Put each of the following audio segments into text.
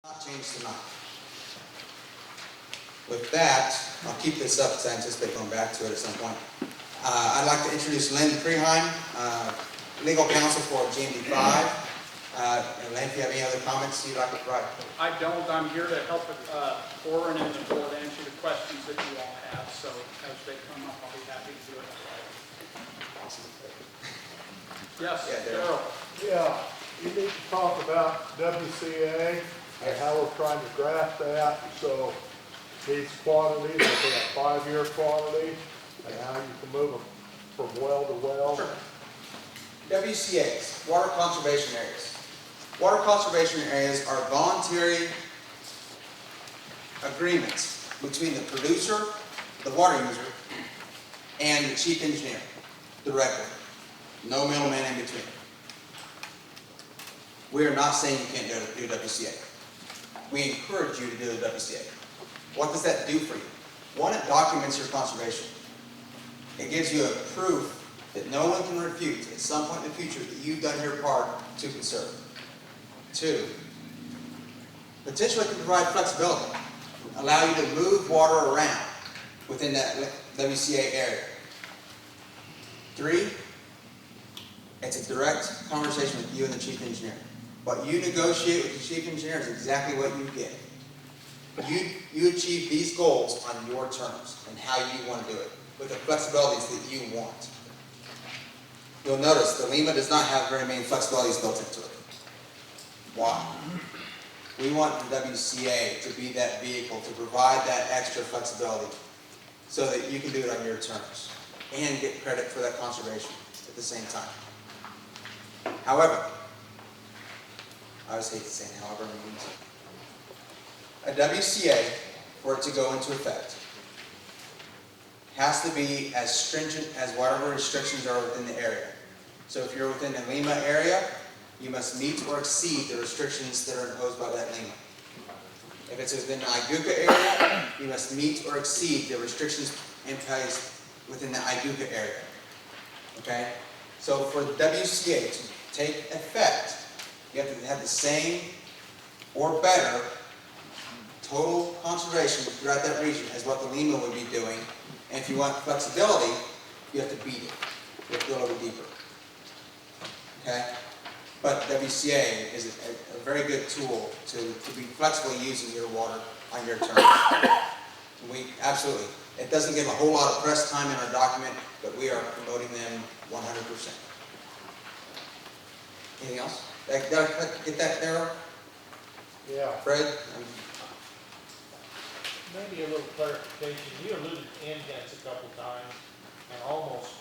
Not change tonight. With that, I'll keep this up because I anticipate going back to it at some point. I'd like to introduce Lynn Preheim, legal counsel for GMD5. And Lynn, if you have any other comments you'd like to provide. I don't. I'm here to help Warren and the board answer the questions that you all have. So as they come up, I'll be happy to do it. Awesome. Yes, Yeah, Daryl. Yeah, you need to talk about WCA and how we're trying to draft that. So these quantities, looking at 5-year quantities, and how you can move them from well to well. Sure. WCAs, water conservation areas. Water conservation areas are voluntary agreements between the producer, the water user, and the chief engineer directly. No middleman in between. We are not saying you can't do WCA. We encourage you to do the WCA. What does that do for you? One, it documents your conservation. It gives you a proof that no one can refute at some point in the future that you've done your part to conserve. Two, potentially can provide flexibility, allow you to move water around within that WCA area. Three, it's a direct conversation with you and the chief engineer. What you negotiate with the chief engineer is exactly what you get. You achieve these goals on your terms and how you want to do it, with the flexibilities that you want. You'll notice the LEMA does not have very many flexibilities built into it. Why? We want the WCA to be that vehicle to provide that extra flexibility so that you can do it on your terms and get credit for that conservation at the same time. However, I always hate to say however means a WCA, for it to go into effect, has to be as stringent as whatever restrictions are within the area. So if you're within the LEMA area, you must meet or exceed the restrictions that are imposed by that LEMA. If it's within the IGUCA area, you must meet or exceed the restrictions imposed within the IGUCA area. Okay? So for the WCA to take effect, you have to have the same or better total conservation throughout that region as what the LEMA would be doing. And if you want flexibility, you have to beat it. You have to go a little deeper. Okay? But WCA is a very good tool to be flexible using your water on your terms. We absolutely. It doesn't give a whole lot of press time in our document, but we are promoting them 100%. Anything else? Did I get that, Daryl? Yeah. Fred? Maybe a little clarification. You alluded to indents a couple times and almost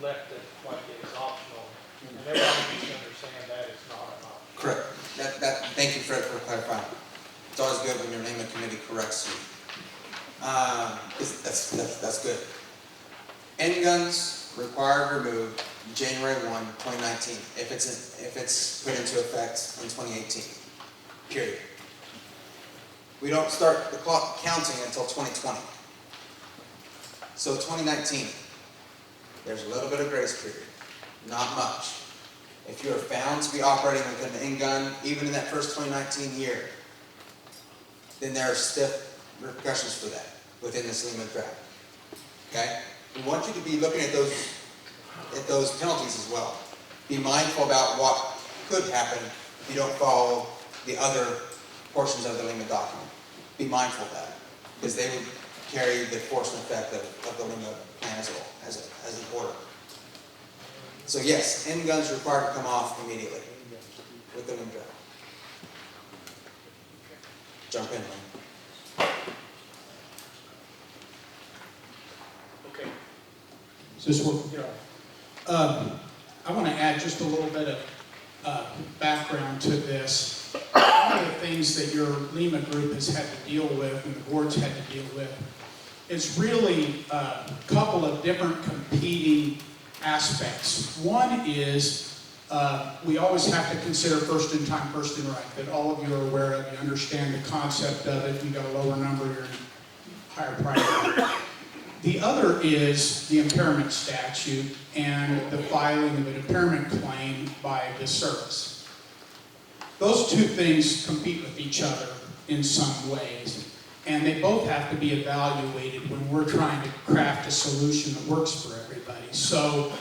left it like it was optional. And everybody needs to understand that it's not an option. Correct. Thank you, Fred, for clarifying. It's always good when your name of committee corrects you. That's good. End guns required removed January 1, 2019, if it's put into effect in 2018. Period. We don't start the clock counting until 2020. So 2019, there's a little bit of grace period. Not much. If you are found to be operating within the end gun, even in that first 2019 year, then there are stiff repercussions for that within this LEMA draft. Okay? We want you to be looking at those penalties as well. Be mindful about what could happen if you don't follow the other portions of the LEMA document. Be mindful of that, because they would carry the force and effect of the LEMA plan as an order. So yes, end guns are required to come off immediately with the LEMA draft. Jump in, Lynn. Okay. Is this what? I want to add just a little bit of background to this. One of the things that your LEMA group has had to deal with and the board's had to deal with is really a couple of different competing aspects. One is we always have to consider first in time, first in right, that all of you are aware of, you understand the concept of it, you got a lower number, you're in higher priority. The other is the impairment statute and the filing of an impairment claim by the service. Those two things compete with each other in some ways, and they both have to be evaluated when we're trying to craft a solution that works for everybody. So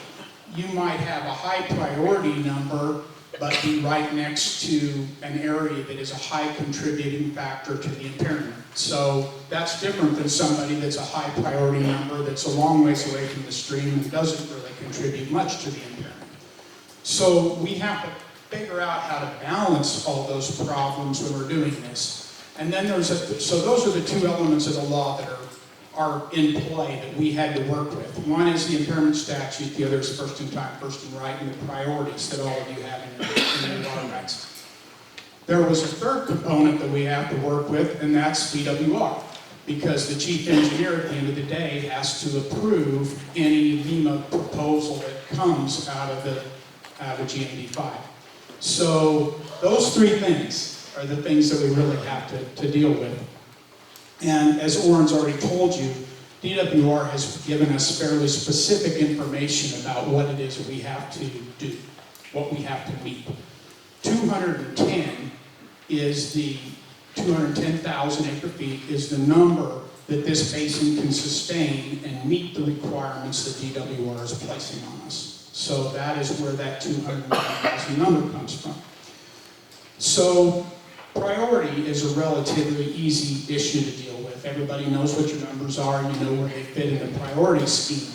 you might have a high priority number, but be right next to an area that is a high contributing factor to the impairment. So that's different than somebody that's a high priority number that's a long ways away from the stream and doesn't really contribute much to the impairment. So we have to figure out how to balance all those problems when we're doing this. And then so those are the two elements of the law that are in play that we had to work with. One is the impairment statute, the other is first in time, first in right, and the priorities that all of you have in your water rights. There was a third component that we have to work with, and that's DWR, because the chief engineer at the end of the day has to approve any LEMA proposal that comes out of GMD5. So those three things are the things that we really have to deal with. And as Oren's already told you, DWR has given us fairly specific information about what it is that we have to do, what we have to meet. 210 is the 210,000 acre feet is the number that this basin can sustain and meet the requirements that DWR is placing on us. So that is where that 210,000 number comes from. So priority is a relatively easy issue to deal with. Everybody knows what your numbers are, you know where they fit in the priority scheme.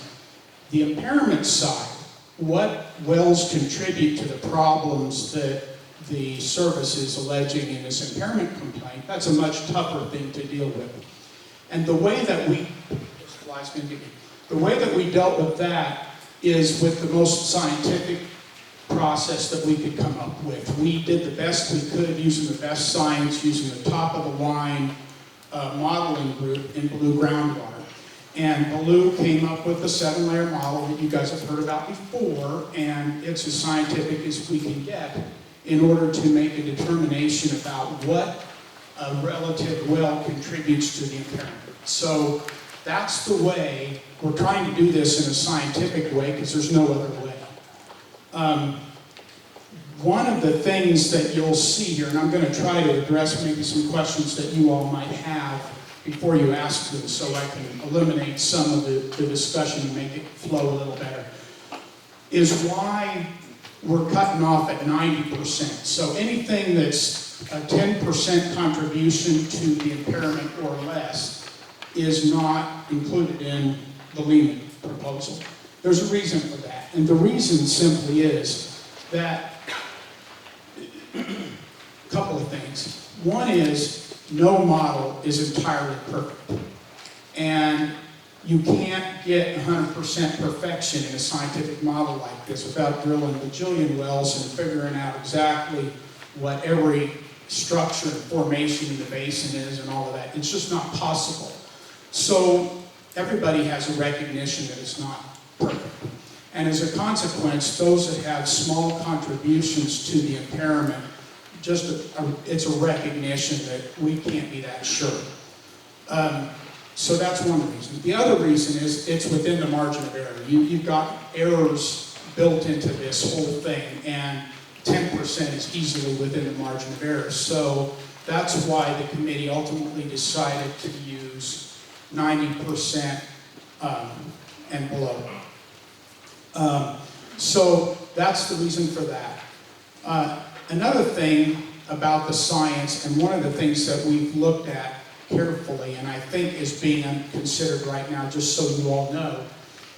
The impairment side, what wells contribute to the problems that the service is alleging in this impairment complaint, that's a much tougher thing to deal with. And the way that we dealt with that is with the most scientific process that we could come up with. We did the best we could using the best science, using the top of the line modeling group in Blue Groundwater. And Blue came up with a 7-layer model that you guys have heard about before, and it's as scientific as we can get in order to make a determination about what a relative well contributes to the impairment. So that's the way we're trying to do this in a scientific way because there's no other way. One of the things that you'll see here, and I'm going to try to address maybe some questions that you all might have before you ask them so I can eliminate some of the discussion and make it flow a little better, is why we're cutting off at 90%. So anything that's a 10% contribution to the impairment or less is not included in the LEMA proposal. There's a reason for that, and the reason simply is that a couple of things. One is no model is entirely perfect, and you can't get 100% perfection in a scientific model like this without drilling bajillion wells and figuring out exactly what every structure and formation in the basin is and all of that. It's just not possible. So everybody has a recognition that it's not perfect. And as a consequence, those that have small contributions to the impairment, it's a recognition that we can't be that sure. So that's one reason. The other reason is it's within the margin of error. You've got errors built into this whole thing, and 10% is easily within the margin of error. So that's why the committee ultimately decided to use 90% and below. So that's the reason for that. Another thing about the science, and one of the things that we've looked at carefully, and I think is being considered right now, just so you all know,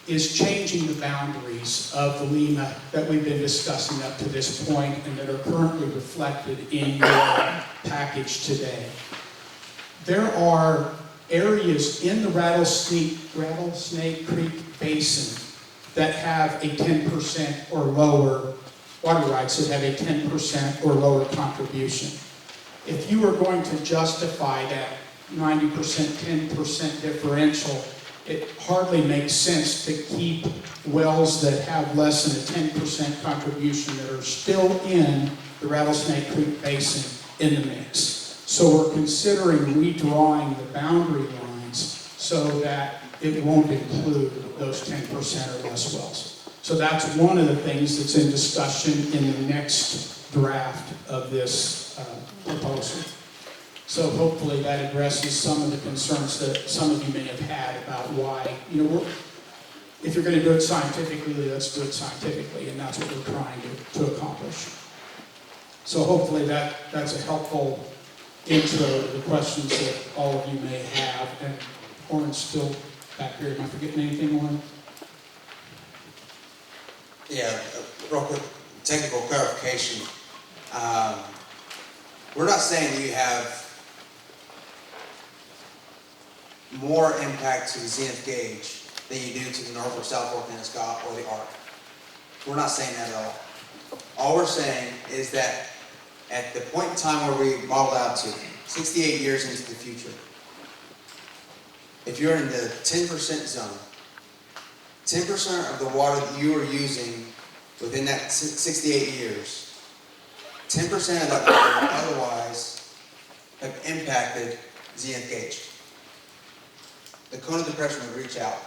is changing the boundaries of the LEMA that we've been discussing up to this point and that are currently reflected in your package today. There are areas in the Rattlesnake Creek Basin that have a 10% or lower, water rights that have a 10% or lower contribution. If you were going to justify that 90%, 10% differential, it hardly makes sense to keep wells that have less than a 10% contribution that are still in the Rattlesnake Creek Basin in the mix. So we're considering redrawing the boundary lines so that it won't include those 10% or less wells. So that's one of the things that's in discussion in the next draft of this proposal. So hopefully that addresses some of the concerns that some of you may have had about why, if you're going to do it scientifically, let's do it scientifically, and that's what we're trying to accomplish. So hopefully that's a helpful intro to the questions that all of you may have. And Orin's still back here. Am I forgetting anything, Orin? Yeah, real quick, technical clarification. We're not saying you have more impact to the zenith gauge than you do to the North or South Fork Penobscot or the Arc. We're not saying that at all. All we're saying is that at the point in time where we modeled out to, 68 years into the future, if you're in the 10% zone, 10% of the water that you are using within that 68 years, 10% of that water otherwise have impacted zenith gauge. The cone of depression would reach out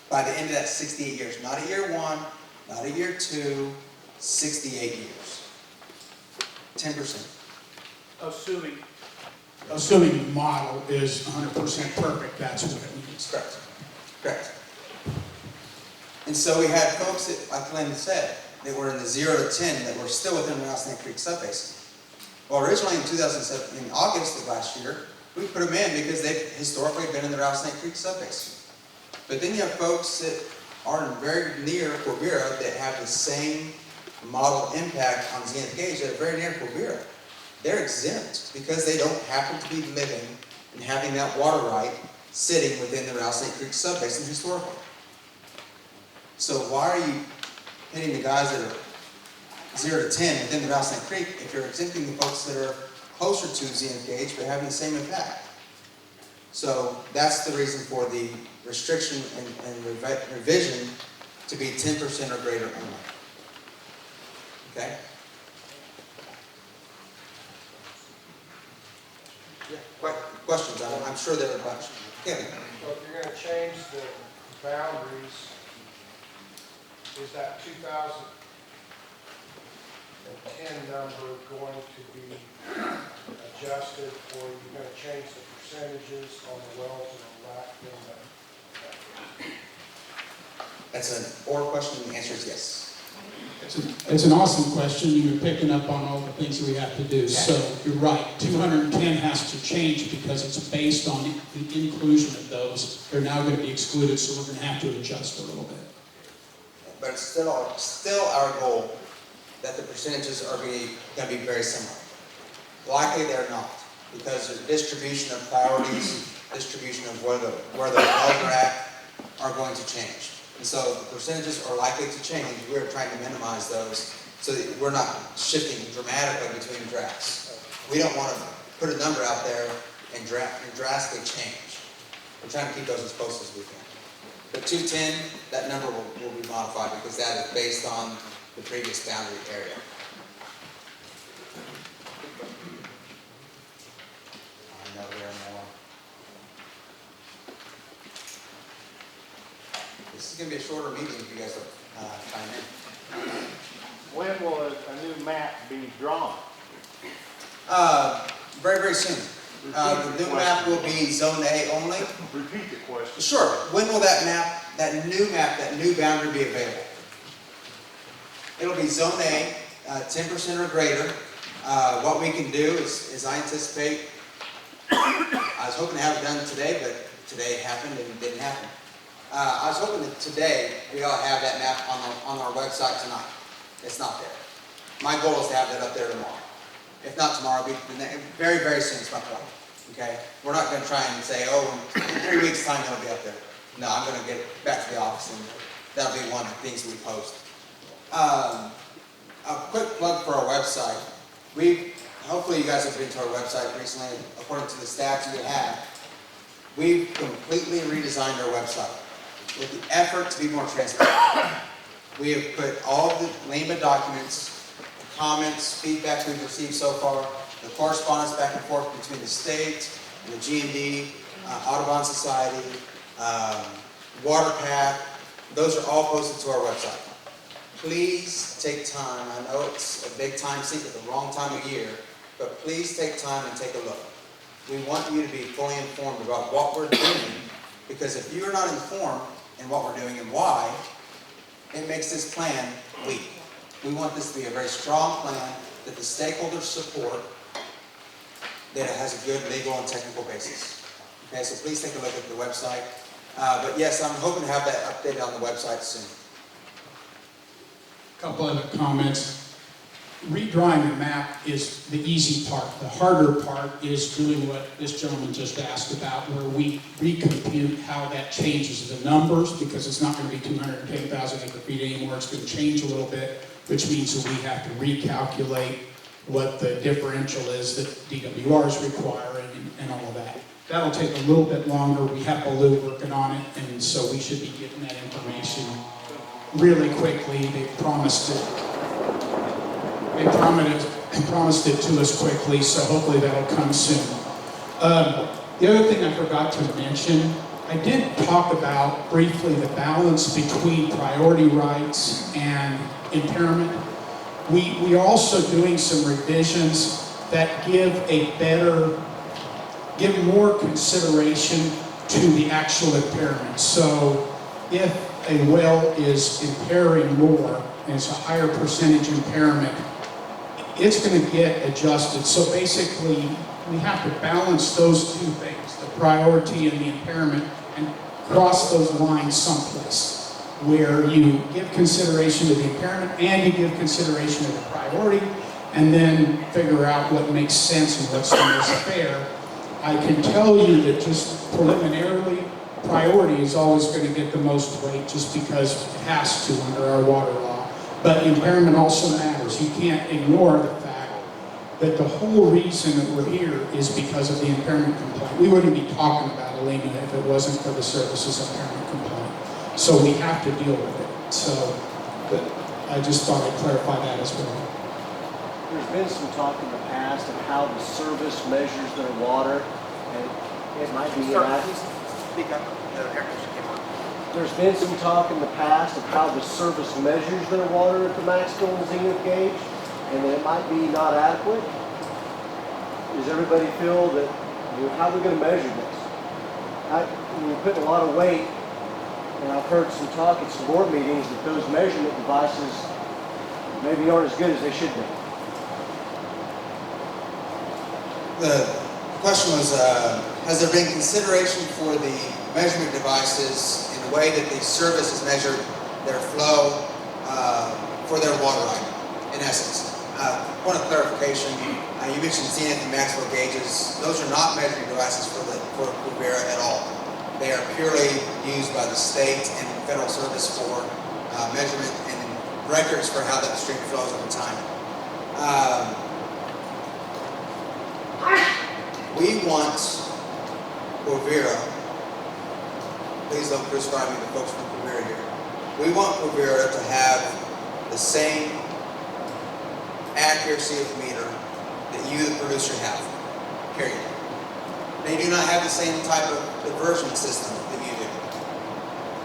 by the end of that 68 years, not at year 1, not at year 2, 68 years. 10%. Assuming the model is 100% perfect, that's what it means. Correct. Correct. And so we had folks that, like Linda said, that were in the 0 to 10 that were still within the Rattlesnake Creek subbasin. Well, originally in 2007, in August of last year, we put them in because they've historically been in the Rattlesnake Creek subbasin. But then you have folks that are very near Quivira that have the same model impact on zenith gauge that are very near Quivira. They're exempt because they don't happen to be living and having that water right sitting within the Rattlesnake Creek subbasin historically. So why are you hitting the guys that are 0 to 10 within the Rattlesnake Creek if you're exempting the folks that are closer to zenith gauge but having the same impact? So that's the reason for the restriction and revision to be 10% or greater only. Okay? Yeah. Questions? I'm sure there are a bunch. Kevin? So if you're going to change the boundaries, is that 2010 number going to be adjusted, or are you going to change the percentages on the wells and on that? That's an or question, and the answer is yes. It's an awesome question. You're picking up on all the things that we have to do. So you're right. 210 has to change because it's based on the inclusion of those. They're now going to be excluded, so we're going to have to adjust a little bit. But it's still our goal that the percentages are going to be very similar. Likely they're not, because the distribution of priorities, distribution of where the wells are at, are going to change. And so the percentages are likely to change. We're trying to minimize those so that we're not shifting dramatically between drafts. We don't want to put a number out there and drastically change. We're trying to keep those as close as we can. But 210, that number will be modified because that is based on the previous boundary area. I know there are more. This is going to be a shorter meeting if you guys will chime in. When will a new map be drawn? Very, very soon. The new map will be Zone A only. Repeat the question. Sure. When will that new boundary be available? It'll be Zone A, 10% or greater. What we can do is I anticipate, I was hoping to have it done today, but today happened and it didn't happen. I was hoping that today we all have that map on our website tonight. It's not there. My goal is to have that up there tomorrow. If not tomorrow, it'll be very, very soon is my point. Okay? We're not going to try and say, oh, in 3 weeks' time it'll be up there. No, I'm going to get back to the office and that'll be one of the things we post. A quick plug for our website. Hopefully you guys have been to our website recently. According to the stats we have, we've completely redesigned our website with the effort to be more transparent. We have put all of the LEMA documents, comments, feedback we've received so far, the correspondence back and forth between the state and the G&D, Audubon Society, WaterPath, those are all posted to our website. please take time. I know it's a big time sink at the wrong time of year, but please take time and take a look. We want you to be fully informed about what we're doing, because if you are not informed in what we're doing and why, it makes this plan weak. We want this to be a very strong plan that the stakeholders support, that it has a good legal and technical basis. Okay, so please take a look at the website. But yes, I'm hoping to have that updated on the website soon. Couple other comments. Redrawing the map is the easy part. The harder part is doing what this gentleman just asked about, where we recompute how that changes the numbers, because it's not going to be 210,000 acre feet anymore. It's going to change a little bit, which means that we have to recalculate what the differential is that DWR is requiring and all of that. That'll take a little bit longer. We have Baloo working on it, and so we should be getting that information really quickly. They promised it. They promised it to us quickly, so hopefully that'll come soon. The other thing I forgot to mention, I did talk about briefly the balance between priority rights and impairment. We are also doing some revisions that give more consideration to the actual impairment. So if a well is impairing more, and it's a higher percentage impairment, it's going to get adjusted. So basically, we have to balance those two things, the priority and the impairment, and cross those lines someplace where you give consideration to the impairment and you give consideration to the priority, and then figure out what makes sense and what's the most fair. I can tell you that just preliminarily, priority is always going to get the most weight just because it has to under our water law. But impairment also matters. You can't ignore the fact that the whole reason that we're here is because of the impairment complaint. We wouldn't be talking about Alina if it wasn't for the services impairment complaint. So we have to deal with it. So I just thought I'd clarify that as well. There's been some talk in the past of how the service measures their water, and it might be Speak up. The air conditioner came on. there's been some talk in the past of how the service measures their water at the maximum zenith gauge, and that it might be not adequate. Does everybody feel that, how are we going to measure this? We're putting a lot of weight, and I've heard some talk at some board meetings that those measurement devices maybe aren't as good as they should be. The question was, has there been consideration for the measurement devices in the way that the service has measured their flow for their water line, in essence? Point of clarification, you mentioned zenith and maximum gauges. Those are not measuring devices for Quivira at all. They are purely used by the state and federal service for measurement and records for how that stream flows over time. We want Quivira, please don't crucify me, the folks from Quivira here. We want Quivira to have the same accuracy of meter that you, the producer, have, period. They do not have the same type of diversion system that you do.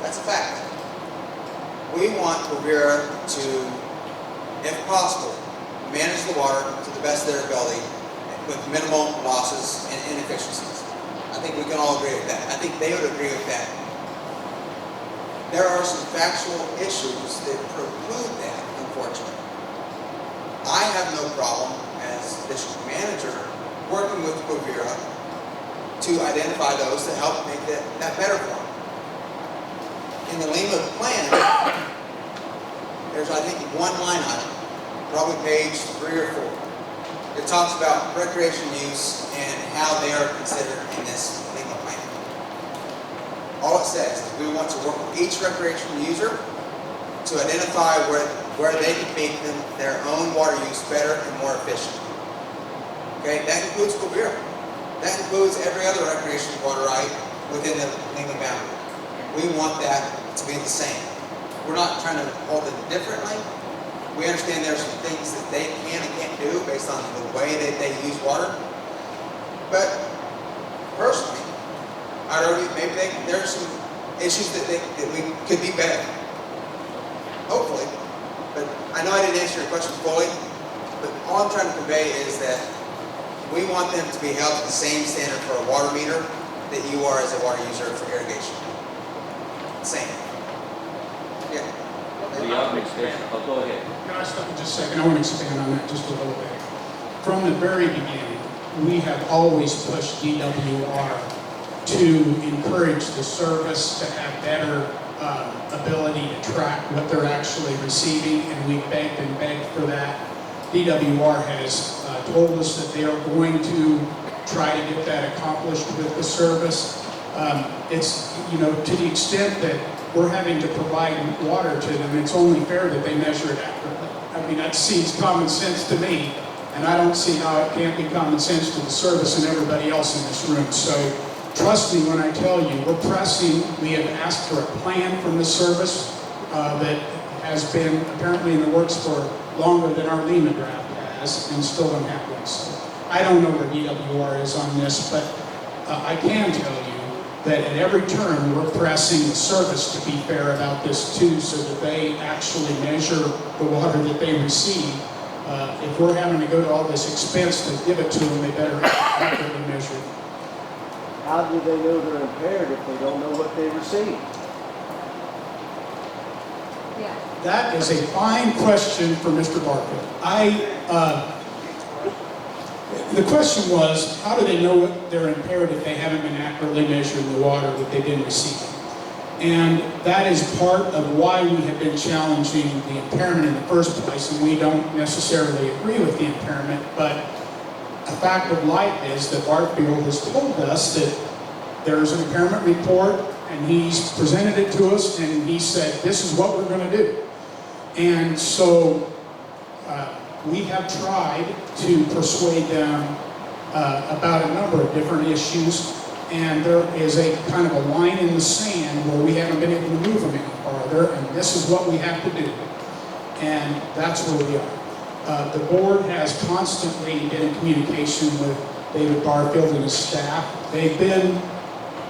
That's a fact. We want Quivira to, if possible, manage the water to the best of their ability with minimal losses and inefficiencies. I think we can all agree with that. I think they would agree with that. There are some factual issues that preclude that, unfortunately. I have no problem as district manager working with Quivira to identify those to help make that better for them. In the Lima plan, there's I think one line item, probably page 3 or 4. It talks about recreation use and how they are considered in this Lima plan. All it says is we want to work with each recreational user to identify where they can make their own water use better and more efficient. Okay, that includes Quivira. That includes every other recreational water right within the Lima boundary. We want that to be the same. We're not trying to hold it differently. We understand there's some things that they can and can't do based on the way that they use water. But personally, I'd argue maybe there's some issues that we could be better. Hopefully. I know I didn't answer your question fully, but all I'm trying to convey is that we want them to be held to the same standard for a water meter that you are as a water user for irrigation. Same. Yeah. The augmentation, oh, go ahead. Can I stop just a second? I want to expand on that just a little bit. From the very beginning, we have always pushed DWR to encourage the service to have better ability to track what they're actually receiving, and we begged and begged for that. DWR has told us that they are going to try to get that accomplished with the service. It's, you know, to the extent that we're having to provide water to them, it's only fair that they measure it accurately. I mean, that seems common sense to me, and I don't see how it can't be common sense to the service and everybody else in this room. So trust me when I tell you, we're pressing. We have asked for a plan from the service that has been apparently in the works for longer than our Lima draft has, and still don't have one. So I don't know where DWR is on this, but I can tell you that at every turn we're pressing the service to be fair about this too, so that they actually measure the water that they receive. If we're having to go to all this expense to give it to them, they better accurately measure it. How do they know they're impaired if they don't know what they receive? Yeah. That is a fine question for Mr. Barfield. The question was, how do they know what they're impaired if they haven't been accurately measuring the water that they've been receiving? And that is part of why we have been challenging the impairment in the first place, and we don't necessarily agree with the impairment, but a fact of life is that Barfield has told us that there's an impairment report, and he's presented it to us, and he said, this is what we're going to do. And so we have tried to persuade them about a number of different issues, and there is a kind of a line in the sand where we haven't been able to move them any farther, and this is what we have to do. And that's where we are. The board has constantly been in communication with David Barfield and his staff. They've been,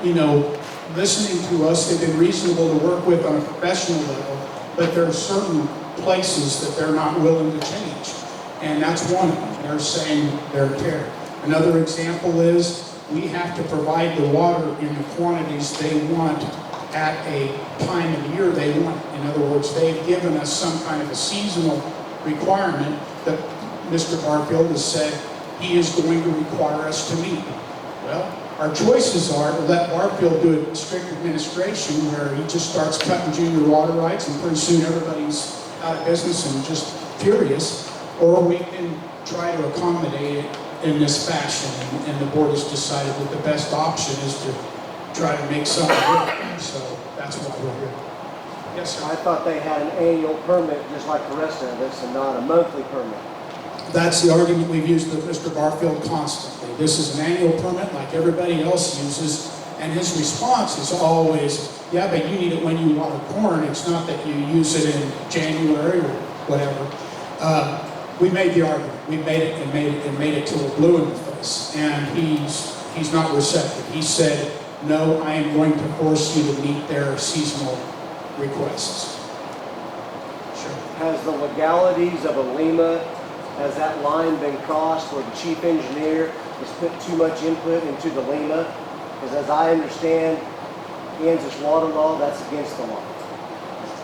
you know, listening to us. They've been reasonable to work with on a professional level, but there are certain places that they're not willing to change. And that's one of them. They're saying they're impaired. Another example is we have to provide the water in the quantities they want at a time of the year they want. In other words, they've given us some kind of a seasonal requirement that Mr. Barfield has said he is going to require us to meet. Well, our choices are to let Barfield do a strict administration where he just starts cutting junior water rights and pretty soon everybody's out of business and just furious, or we can try to accommodate it in this fashion, and the board has decided that the best option is to try to make something work. So that's why we're here. Yes, sir. I thought they had an annual permit just like the rest of us and not a monthly permit. That's the argument we've used with Mr. Barfield constantly. This is an annual permit like everybody else uses, and his response is always, yeah, but you need it when you water corn. It's not that you use it in January or whatever. We made the argument. We made it and made it till we're blue in the face. And he's not receptive. He said, no, I am going to force you to meet their seasonal requests. Sure. Has the legalities of a Lima, has that line been crossed where the chief engineer has put too much input into the Lima? Because as I understand Kansas water law, that's against the law.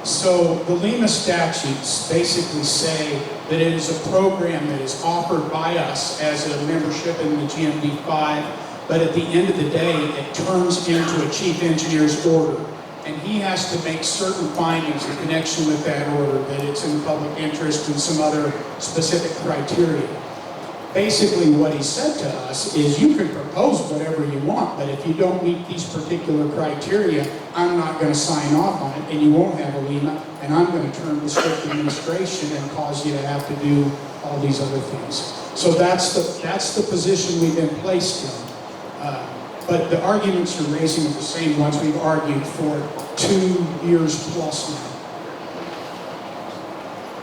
So the Lima statutes basically say that it is a program that is offered by us as a membership in the GMD5, but at the end of the day, it turns into a chief engineer's order. And he has to make certain findings in connection with that order, that it's in public interest and some other specific criteria. Basically what he said to us is you can propose whatever you want, but if you don't meet these particular criteria, I'm not going to sign off on it and you won't have a Lima, and I'm going to turn to strict administration and cause you to have to do all these other things. So that's the position we've been placed in. But the arguments you're raising are the same ones we've argued for 2 years plus now.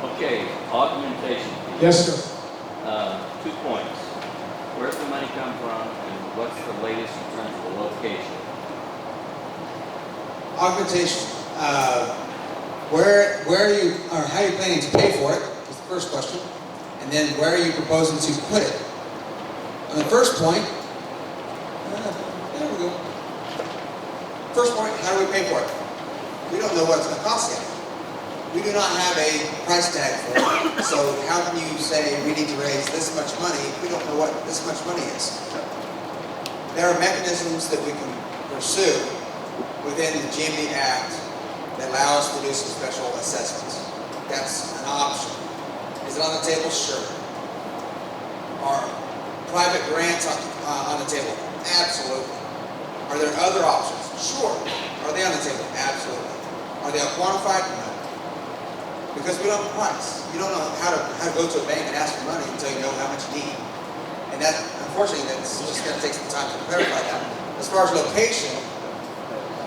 Okay, augmentation. Yes, sir. 2 points. Where's the money come from, and what's the latest in terms of the location? Augmentation. Where are you, or how are you planning to pay for it? first question. And then where are you proposing to put it? On the first point, there we go. First point, how do we pay for it? We don't know what it's going to cost yet. We do not have a price tag for it. So how can you say we need to raise this much money if we don't know what this much money is? There are mechanisms that we can pursue within the GMD Act that allow us to do some special assessments. That's an option. Is it on the table? Sure. Are private grants on the table? Absolutely. Are there other options? Sure. Are they on the table? Absolutely. Are they quantified? No. Because we don't have a price. You don't know how to go to a bank and ask for money until you know how much you need. And that, unfortunately, that's just going to take some time to clarify that. As far as location,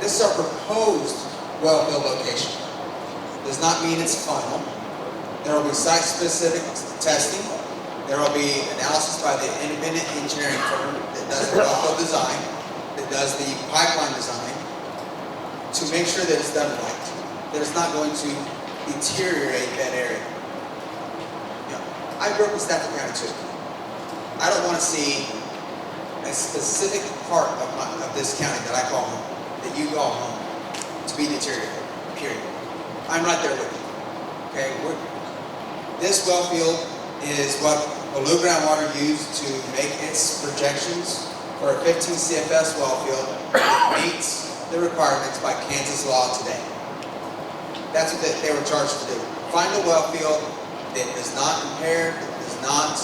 this is our proposed well field location. Does not mean it's final. There will be site-specific testing. There will be analysis by the independent engineering firm that does the well field design, that does the pipeline design, to make sure that it's done right, that it's not going to deteriorate that area. You know, I grew up in Stafford County too. I don't want to see a specific part of this county that I call home, that you call home, to be deteriorated, period. I'm right there with you. Okay, this well field is what below groundwater used to make its projections for a 15 CFS well field that meets the requirements by Kansas law today. That's what they were charged to do. Find a well field that does not impair, that does not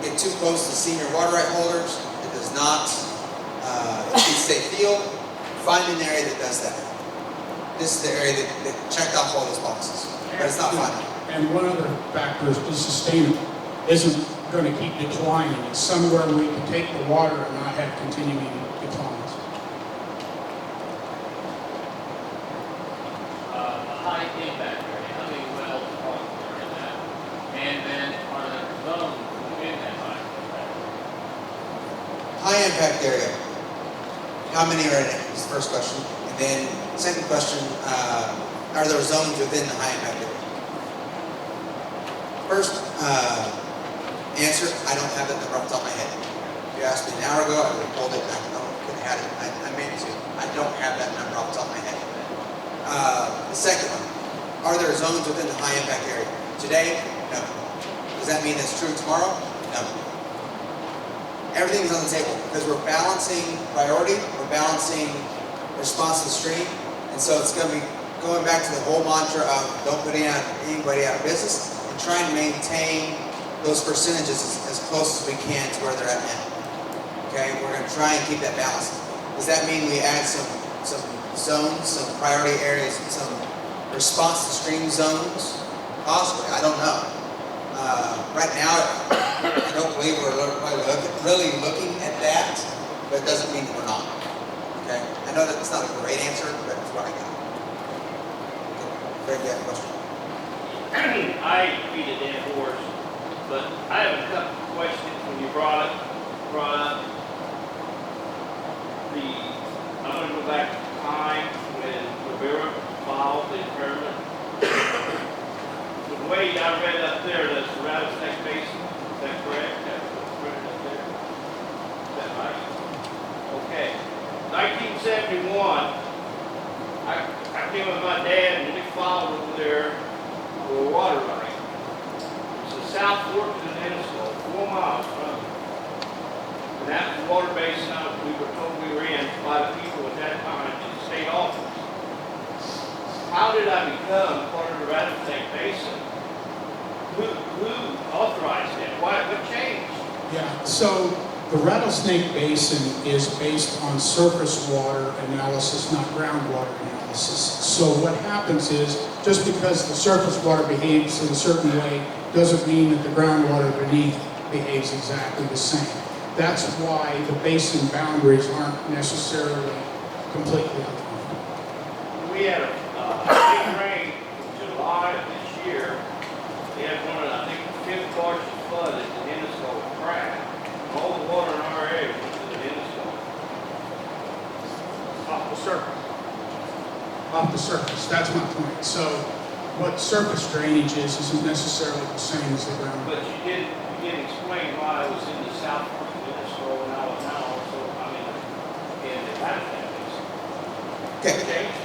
get too close to senior water right holders, it does not it's a field. Find an area that does that. This is the area that checked off all those boxes, but it's not final. And one other factor is sustainable. Isn't going to keep declining. It's somewhere we can take the water and not have continuing declines. High impact area, how many wells are in that? And then are there zones within that high impact? High impact area. How many are in it is the first question. And then second question, are there zones within the high impact area? First answer, I don't have that number off the top of my head. If you asked me an hour ago, I would have pulled it. I could have had it. I meant to. I don't have that number off the top of my head. The second one, are there zones within the high impact area? Today, no. Does that mean that's true tomorrow? No. Everything's on the table because we're balancing priority, we're balancing response to stream, and so it's going to be going back to the whole mantra of don't put anybody out of business and try and maintain those percentages as close as we can to where they're at now. Okay, we're going to try and keep that balance. Does that mean we add some zones, some priority areas, some response to stream zones? Possibly, I don't know. Right now, I don't believe we're really looking at that, but it doesn't mean that we're not. Okay, I know that it's not a great answer, but it's what I got. Greg, you have a question? I beat a dead horse, but I have a couple of questions when you brought up I'm going to go back to time when Rivera filed the impairment. The way I read up there, that's the Rattlesnake Basin, is that correct? That's what's written up there? Is that right? Okay. 1971, I came with my dad and we followed over there for a water right. It's the South Fork of the Minnesota, 4 miles from it. And that water basin we were told we were in by the people at that time in the state office. How did I become part of the Rattlesnake Basin? Who authorized that? What changed? Yeah, so the Rattlesnake Basin is based on surface water analysis, not groundwater analysis. So what happens is, just because the surface water behaves in a certain way, doesn't mean that the groundwater beneath behaves exactly the same. That's why the basin boundaries aren't necessarily completely aligned. We had a big rain in July of this year. We had one of, I think, the 5th largest flood at the Minnesota crack. All the water in our area went to the Minnesota. Off the surface. Off the surface, that's my point. So what surface drainage is isn't necessarily the same as the ground. But you did explain why I was in the South Municipal and I was now also, in the Habitat Okay. Changed.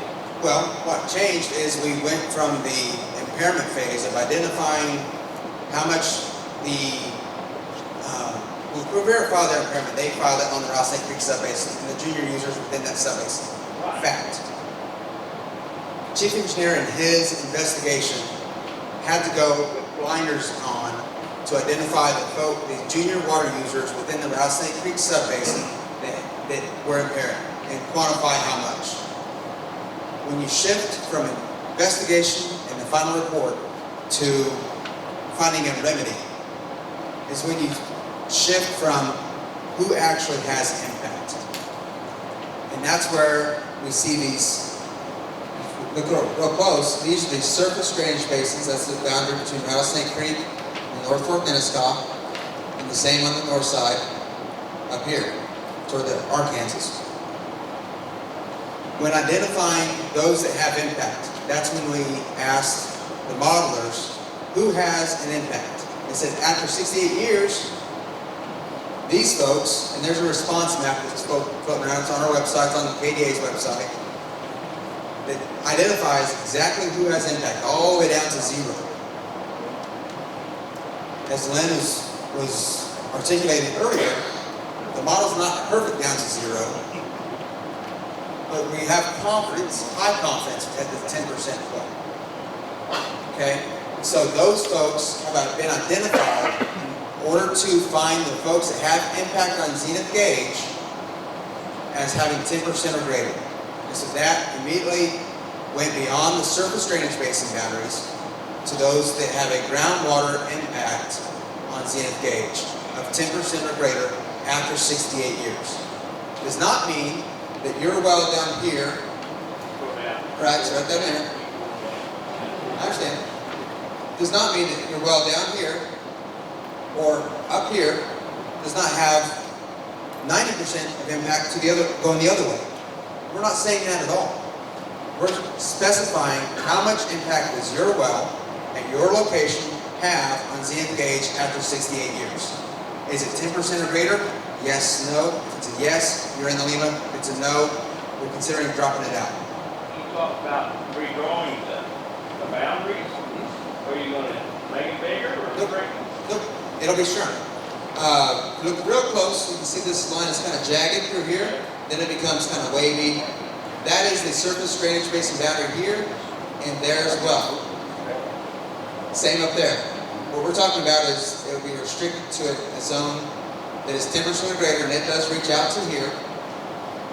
Well, what changed is we went from the impairment phase of identifying how much we verified their impairment. They filed it on the Ross Lake Creek subbasin and the junior users within that subbasin. Right. Fact. Chief engineer in his investigation had to go with blinders on to identify the junior water users within the Ross Lake Creek subbasin that were impaired and quantify how much. When you shift from investigation and the final report to finding a remedy, is when you shift from who actually has impact. And that's where we see these, look real close, these are the surface drainage basins. That's the boundary between Rattlesnake Creek and North Fork Minnesota, and the same on the north side up here toward the Arkansas. When identifying those that have impact, that's when we asked the modelers, who has an impact? They said after 68 years, these folks, and there's a response map that's floating around, it's on our website, it's on the KDA's website, that identifies exactly who has impact, all the way down to zero. As Lynn was articulating earlier, the model's not perfect down to zero, but we have confidence, high confidence at the 10% point. Okay? So those folks have been identified in order to find the folks that have impact on zenith gauge as having 10% or greater. And so that immediately went beyond the surface drainage basin boundaries to those that have a groundwater impact on zenith gauge of 10% or greater after 68 years. Does not mean that your well down here, right, it's right down there, I understand, does not mean that your well down here or up here does not have 90% of impact to the other, going the other way. We're not saying that at all. We're specifying how much impact does your well at your location have on zenith gauge after 68 years. Is it 10% or greater? Yes, no. If it's a yes, you're in the Lima. If it's a no, we're considering dropping it out. You talk about redrawing the boundaries. Are you going to make it bigger or Nope. break it? Look, it'll be shrunk. Look real close, you can see this line is kind of jagged through here, then it becomes kind of wavy. That is the surface drainage basin boundary here and there as well. Same up there. What we're talking about is it will be restricted to a zone that is 10% or greater, and it does reach out to here,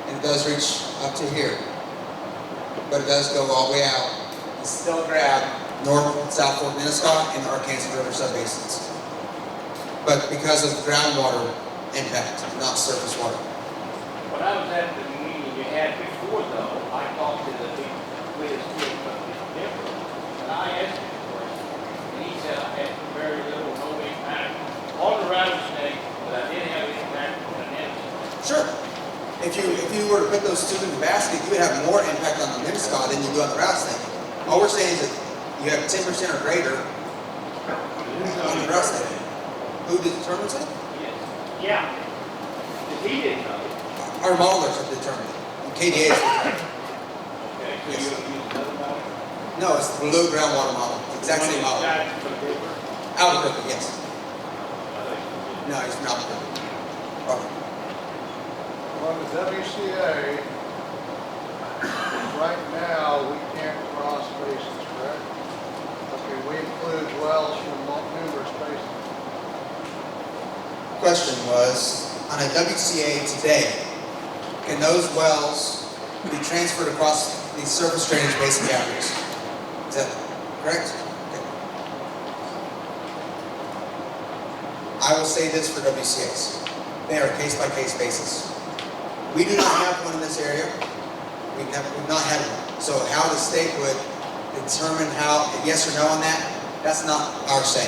and it does reach up to here. But it does go all the way out and still grab North and South Fork Minnesota and the Arkansas River subbasins. But because of groundwater impact, not surface water. When I was at the meeting you had before though, I talked to the with something different. And I asked him a question. And he said I had very little, no impact on the rattlesnake, but I did have impact on the Minnesota. Sure. If you were to put those two in the basket, you would have more impact on the Minnesota than you do on the rattlesnake. All we're saying is that you have 10% or greater on the rattlesnake. Who determines it? Yes. Yeah. Because he didn't know. Our modelers have determined it. And KDA is determined. Okay, so Yes. you're going to use another model? No, it's the blue groundwater model. Exact same model. Albuquerque, yes. No, it's from Albuquerque. Okay. On the WCA, right now, we can't cross basins, correct? Okay, we include wells from numerous basins. Question was, on a WCA today, can those wells be transferred across the surface drainage basin boundaries? Is that correct? Okay. I will say this for WCAs. They are a case-by-case basis. We do not have one in this area. We've not had one. So how the state would determine how, yes or no on that, that's not our say.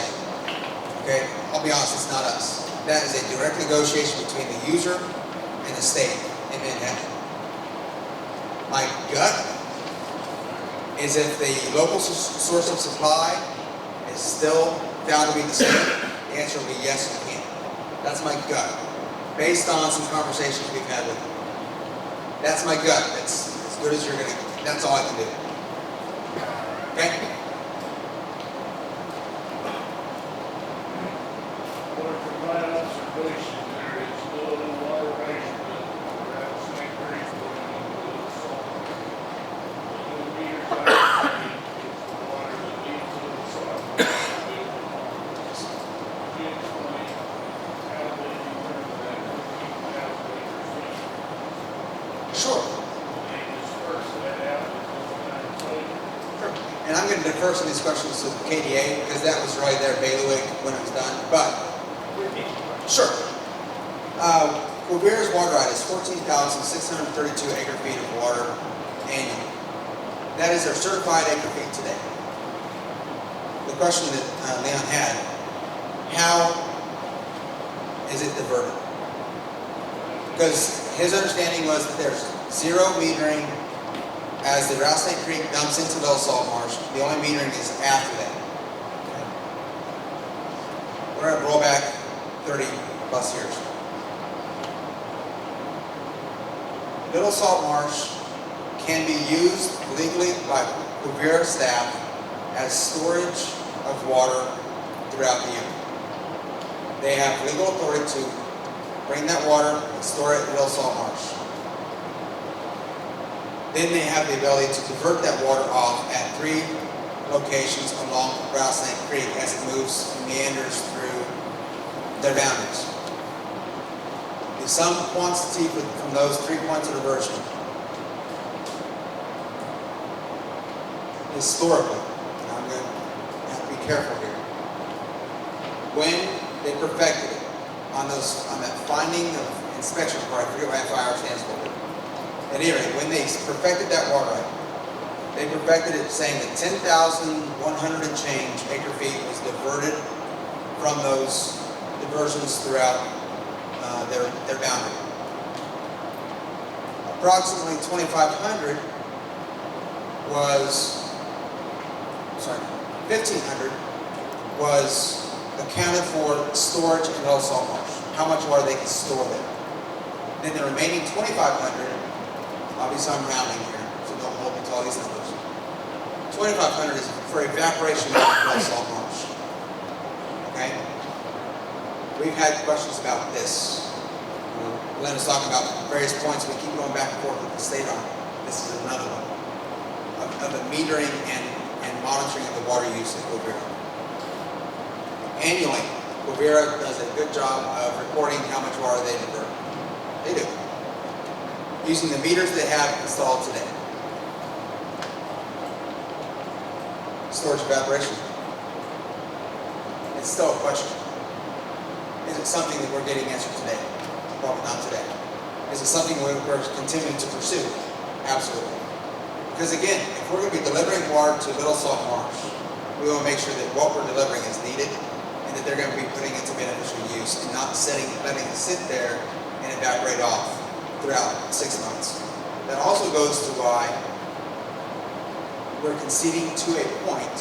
Okay? I'll be honest, it's not us. That is a direct negotiation between the user and the state in Manhattan. My gut is if the local source of supply is still found to be the same, the answer will be yes, you can. That's my gut, based on some conversations we've had with them. That's my gut. That's as good as you're gonna, that's all I can do. Okay? Or from my observation, there is little water management around St. Mary's going into the salt. The meters I see is the water that leaves to the salt. Can you explain how they determine that 14,000 acre feet? Sure. They disperse that out in those kind of places. Sure. And I'm gonna defer some of these questions to KDA, because that was right there, bailiwick, when it was done, but, sure. Quivira's water right is 14,632 acre feet of water annually. That is their certified acre feet today. The question that Leon had, how is it diverted? Because his understanding was that there's zero metering as the Rattlesnake Creek dumps into Little Salt Marsh. The only metering is after that. We're gonna roll back 30 plus years. Little Salt Marsh can be used legally by Quivira staff as storage of water throughout the year. They have legal authority to bring that water and store it in Little Salt Marsh. Then they have the ability to divert that water off at 3 locations along Rattlesnake Creek as it moves and meanders through their boundaries. The sum quantity from those 3 points of diversion, historically, and I'm going to have to be careful here, when they perfected it on that finding of inspection report, I forget what FIR stands for. At any rate, when they perfected that water right, they perfected it saying that 10,100 and change acre feet was diverted from those diversions throughout their boundary. Approximately 2,500 was, sorry, 1,500 was accounted for storage in Little Salt Marsh, how much water they can store there. Then the remaining 2,500, obviously I'm rounding here, so don't hold me to all these numbers. 2,500 is for evaporation of Little Salt Marsh. Okay? We've had questions about this. Glenn was talking about various points. We keep going back and forth with the state on it. This is another one of the metering and monitoring of the water use at Quivira. Annually, Quivira does a good job of reporting how much water they divert. They do. Using the meters they have installed today. Storage evaporation. It's still a question. Is it something that we're getting answered today? Probably not today. Is it something we're continuing to pursue? Absolutely. Because again, if we're going to be delivering water to Little Salt Marsh, we want to make sure that what we're delivering is needed and that they're going to be putting it to beneficial use and not letting it sit there and evaporate off throughout 6 months. That also goes to why we're conceding to a point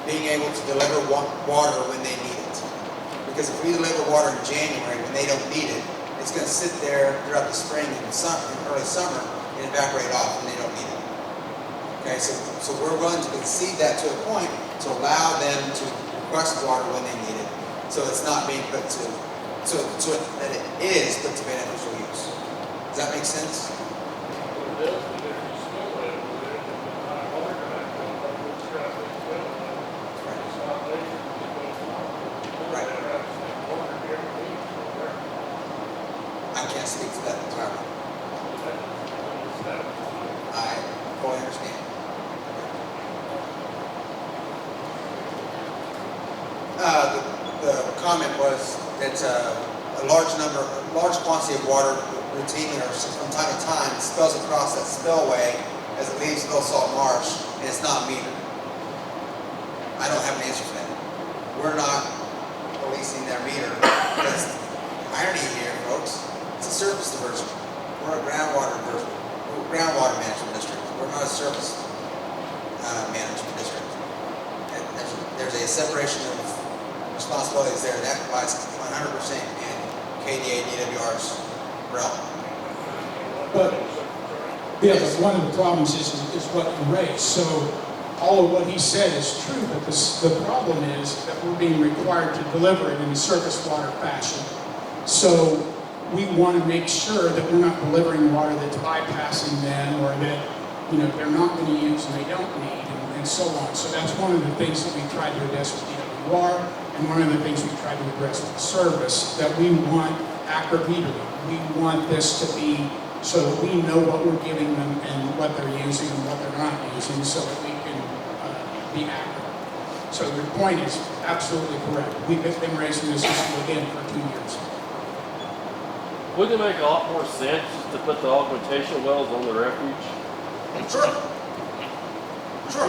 being able to deliver water when they need it. Because if we deliver water in January when they don't need it, it's going to sit there throughout the spring and early summer and evaporate off when they don't need it. Okay, so we're willing to concede that to a point to allow them to request water when they need it, so it's not being put to that it is put to beneficial use. Does that make sense? I can't speak to that entirely. I fully understand. The comment was that a large quantity of water routinely or from time to time spills across that spillway as it leaves Little Salt Marsh and it's not metered. I don't have an answer for that. We're not policing their meter. That's irony here, folks. It's a surface diversion. We're a groundwater diversion. We're a groundwater management district. We're not a surface management district. And there's a separation of responsibilities there, and that lies 100% in KDA DWR's realm. But, yeah, but one of the problems is what you raised. So all of what he said is true, but the problem is that we're being required to deliver it in a surface water fashion. So we want to make sure that we're not delivering water that's bypassing them, or that, you know, they're not going to use and they don't need, and so on. So that's one of the things that we tried to address with DWR, and one of the things we tried to address with the service, that we want accurate metering. We want this to be so that we know what we're giving them and what they're using and what they're not using, so that we can be accurate. So your point is absolutely correct. We've been raising this issue again for 2 years. Wouldn't it make a lot more sense to put the augmentation wells on the refuge? Sure. Sure.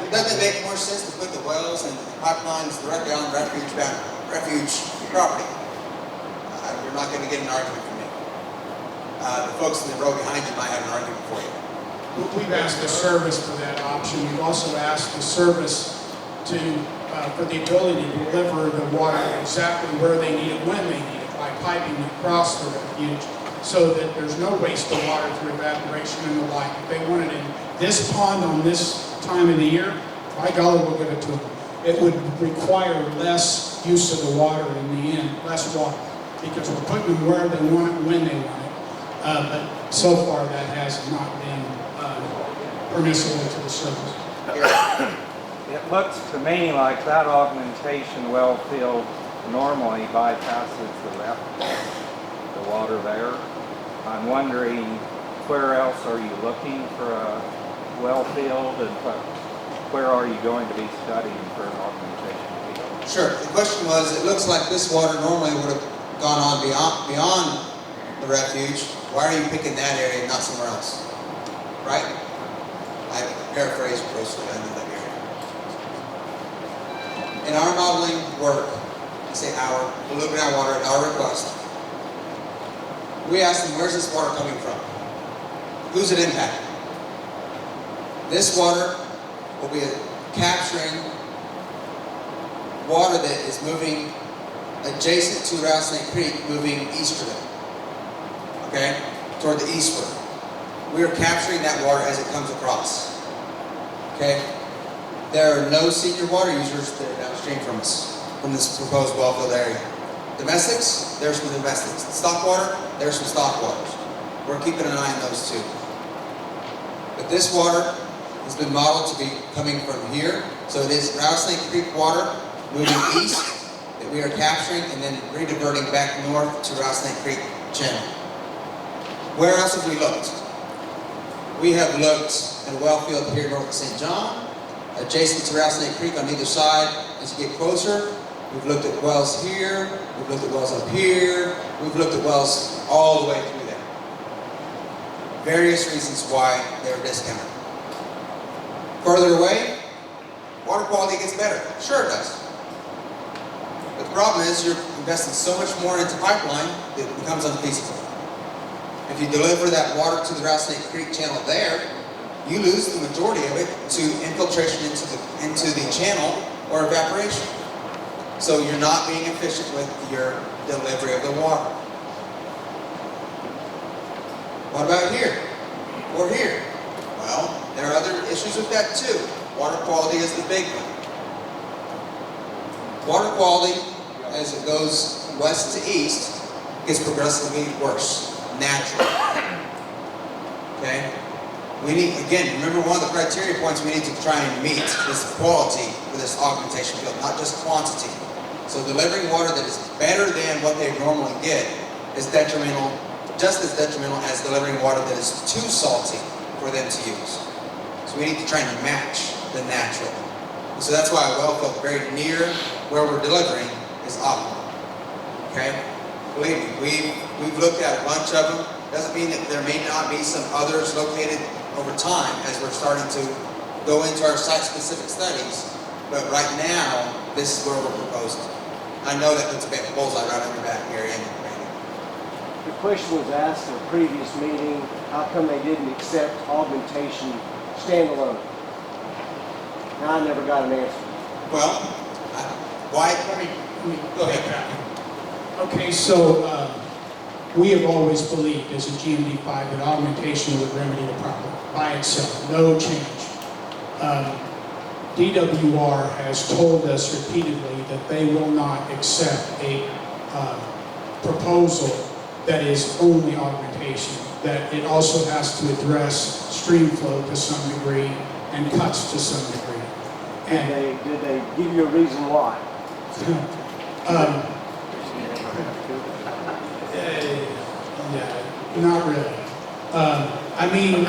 Doesn't it make more sense to put the wells and the pipelines directly on refuge property? You're not going to get an argument from me. The folks in the row behind you might have an argument for you. We've asked the service for that option. We've also asked the service to, for the ability to deliver the water exactly where they need it, when they need it, by piping across the refuge, so that there's no waste of water through evaporation and the like. If they want it in this pond on this time of the year, by golly, we'll give it to them. It would require less use of the water in the end, less water, because we're putting them where they want it, when they want it. But so far, that has not been permissible to the service. It looks to me like that augmentation well field normally bypasses the water there. I'm wondering, where else are you looking for a well field, and where are you going to be studying for an augmentation field? Sure. The question was, it looks like this water normally would have gone on beyond the refuge. Why are you picking that area and not somewhere else? Right? I paraphrased grossly, I know that area. In our modeling work, I say our, we look at our water at our request. We ask them, where's this water coming from? Who's it impacting? This water will be capturing water that is moving adjacent to Rattlesnake Creek, moving easterly. Okay? Toward the eastward. We are capturing that water as it comes across. Okay? There are no senior water users that are downstream from us, from this proposed wellfield area. Domestics, there's some domestics. Stock water, there's some stock waters. We're keeping an eye on those too. But this water has been modeled to be coming from here. So it is Rattlesnake Creek water moving east that we are capturing and then rediverting back north to Rattlesnake Creek channel. Where else have we looked? We have looked at a well field here north of St. John, adjacent to Rattlesnake Creek on either side. As you get closer, we've looked at wells here, we've looked at wells up here, we've looked at wells all the way through there. Various reasons why they're discounted. Further away, water quality gets better. Sure it does. But the problem is you're investing so much more into pipeline that it becomes unfeasible. If you deliver that water to the Rattlesnake Creek channel there, you lose the majority of it to infiltration into the channel or evaporation. So you're not being efficient with your delivery of the water. What about here? Or here? Well, there are other issues with that too. Water quality is the big one. Water quality, as it goes west to east, gets progressively worse, naturally. Okay? We need, again, remember one of the criteria points we need to try and meet is quality for this augmentation field, not just quantity. So delivering water that is better than what they normally get is detrimental, just as detrimental as delivering water that is too salty for them to use. So we need to try and match the natural. And so that's why a well field very near where we're delivering is optimal. Okay? Believe me, we've looked at a bunch of them. Doesn't mean that there may not be some others located over time as we're starting to go into our site-specific studies. But right now, this is where we're proposing. I know that puts a big bullseye right on your back, Gary. The question was asked in a previous meeting, how come they didn't accept augmentation standalone? And I never got an answer. Well, why, Let me go ahead, Pat. Okay, so we have always believed as a GMD5 that augmentation would remedy the problem by itself, no change. DWR has told us repeatedly that they will not accept a proposal that is only augmentation, that it also has to address stream flow to some degree and cuts to some degree. And Did they give you a reason why? Yeah, not really. I mean,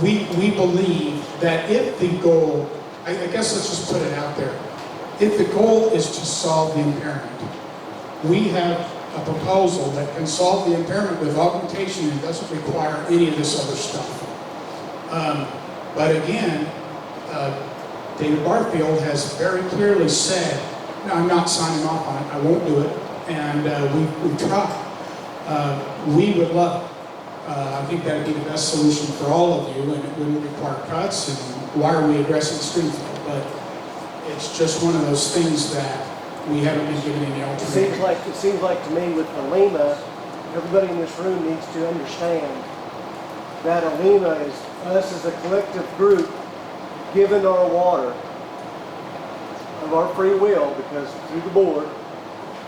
we believe that if the goal, I guess let's just put it out there, if the goal is to solve the impairment, we have a proposal that can solve the impairment with augmentation and doesn't require any of this other stuff. But again, David Barfield has very clearly said, no, I'm not signing off on it, I won't do it, and we've tried. We would love it. I think that would be the best solution for all of you, and it wouldn't require cuts, and why are we addressing stream flow? But it's just one of those things that we haven't been given any alternative. It seems like to me with Alima, everybody in this room needs to understand that Alima is us as a collective group given our water of our free will, because through the board,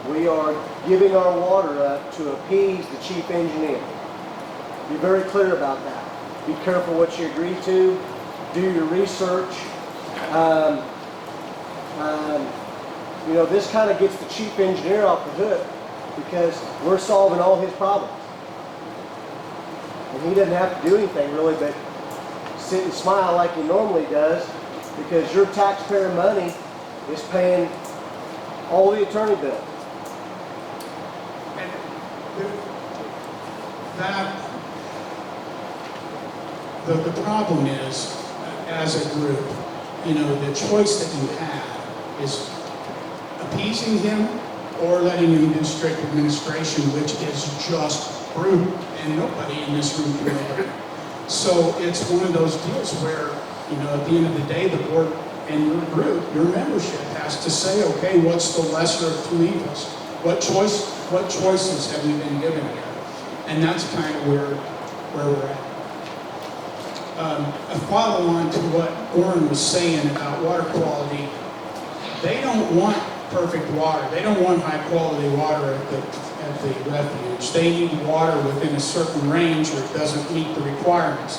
we are giving our water up to appease the chief engineer. Be very clear about that. Be careful what you agree to. Do your research. You know, this kind of gets the chief engineer off the hook because we're solving all his problems. And he doesn't have to do anything really but sit and smile like he normally does, because your taxpayer money is paying all the attorney bills. And that, the problem is, as a group, you know, the choice that you have is appeasing him or letting him do strict administration, which is just brutal, and nobody in this room can do it. So it's one of those deals where, you know, at the end of the day, the board and your group, your membership has to say, okay, what's the lesser of two evils? What choices have we been given here? And that's kind of where we're at. A follow on to what Orrin was saying about water quality, they don't want perfect water. They don't want high quality water at the refuge. They need water within a certain range or it doesn't meet the requirements.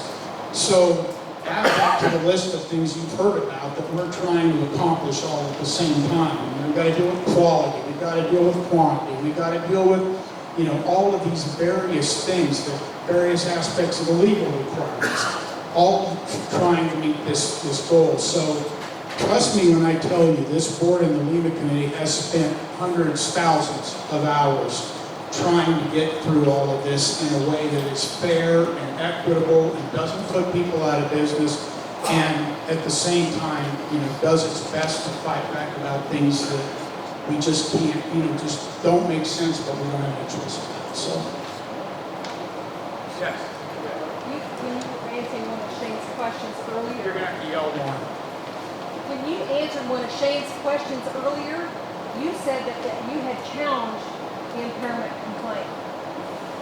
So add that to the list of things you've heard about that we're trying to accomplish all at the same time. We've got to deal with quality, we've got to deal with quantity, we've got to deal with, you know, all of these various things, the various aspects of the legal requirements, all trying to meet this goal. So trust me when I tell you, this board and the Lima Committee has spent hundreds, thousands of hours trying to get through all of this in a way that is fair and equitable and doesn't put people out of business, and at the same time, you know, does its best to fight back about things that we just can't, you know, just don't make sense, but we don't have any choice about. So. Yes, You were answering one of Shane's questions you're earlier. gonna have to yell more. When you answered one of Shane's questions earlier, you said that you had challenged the impairment complaint.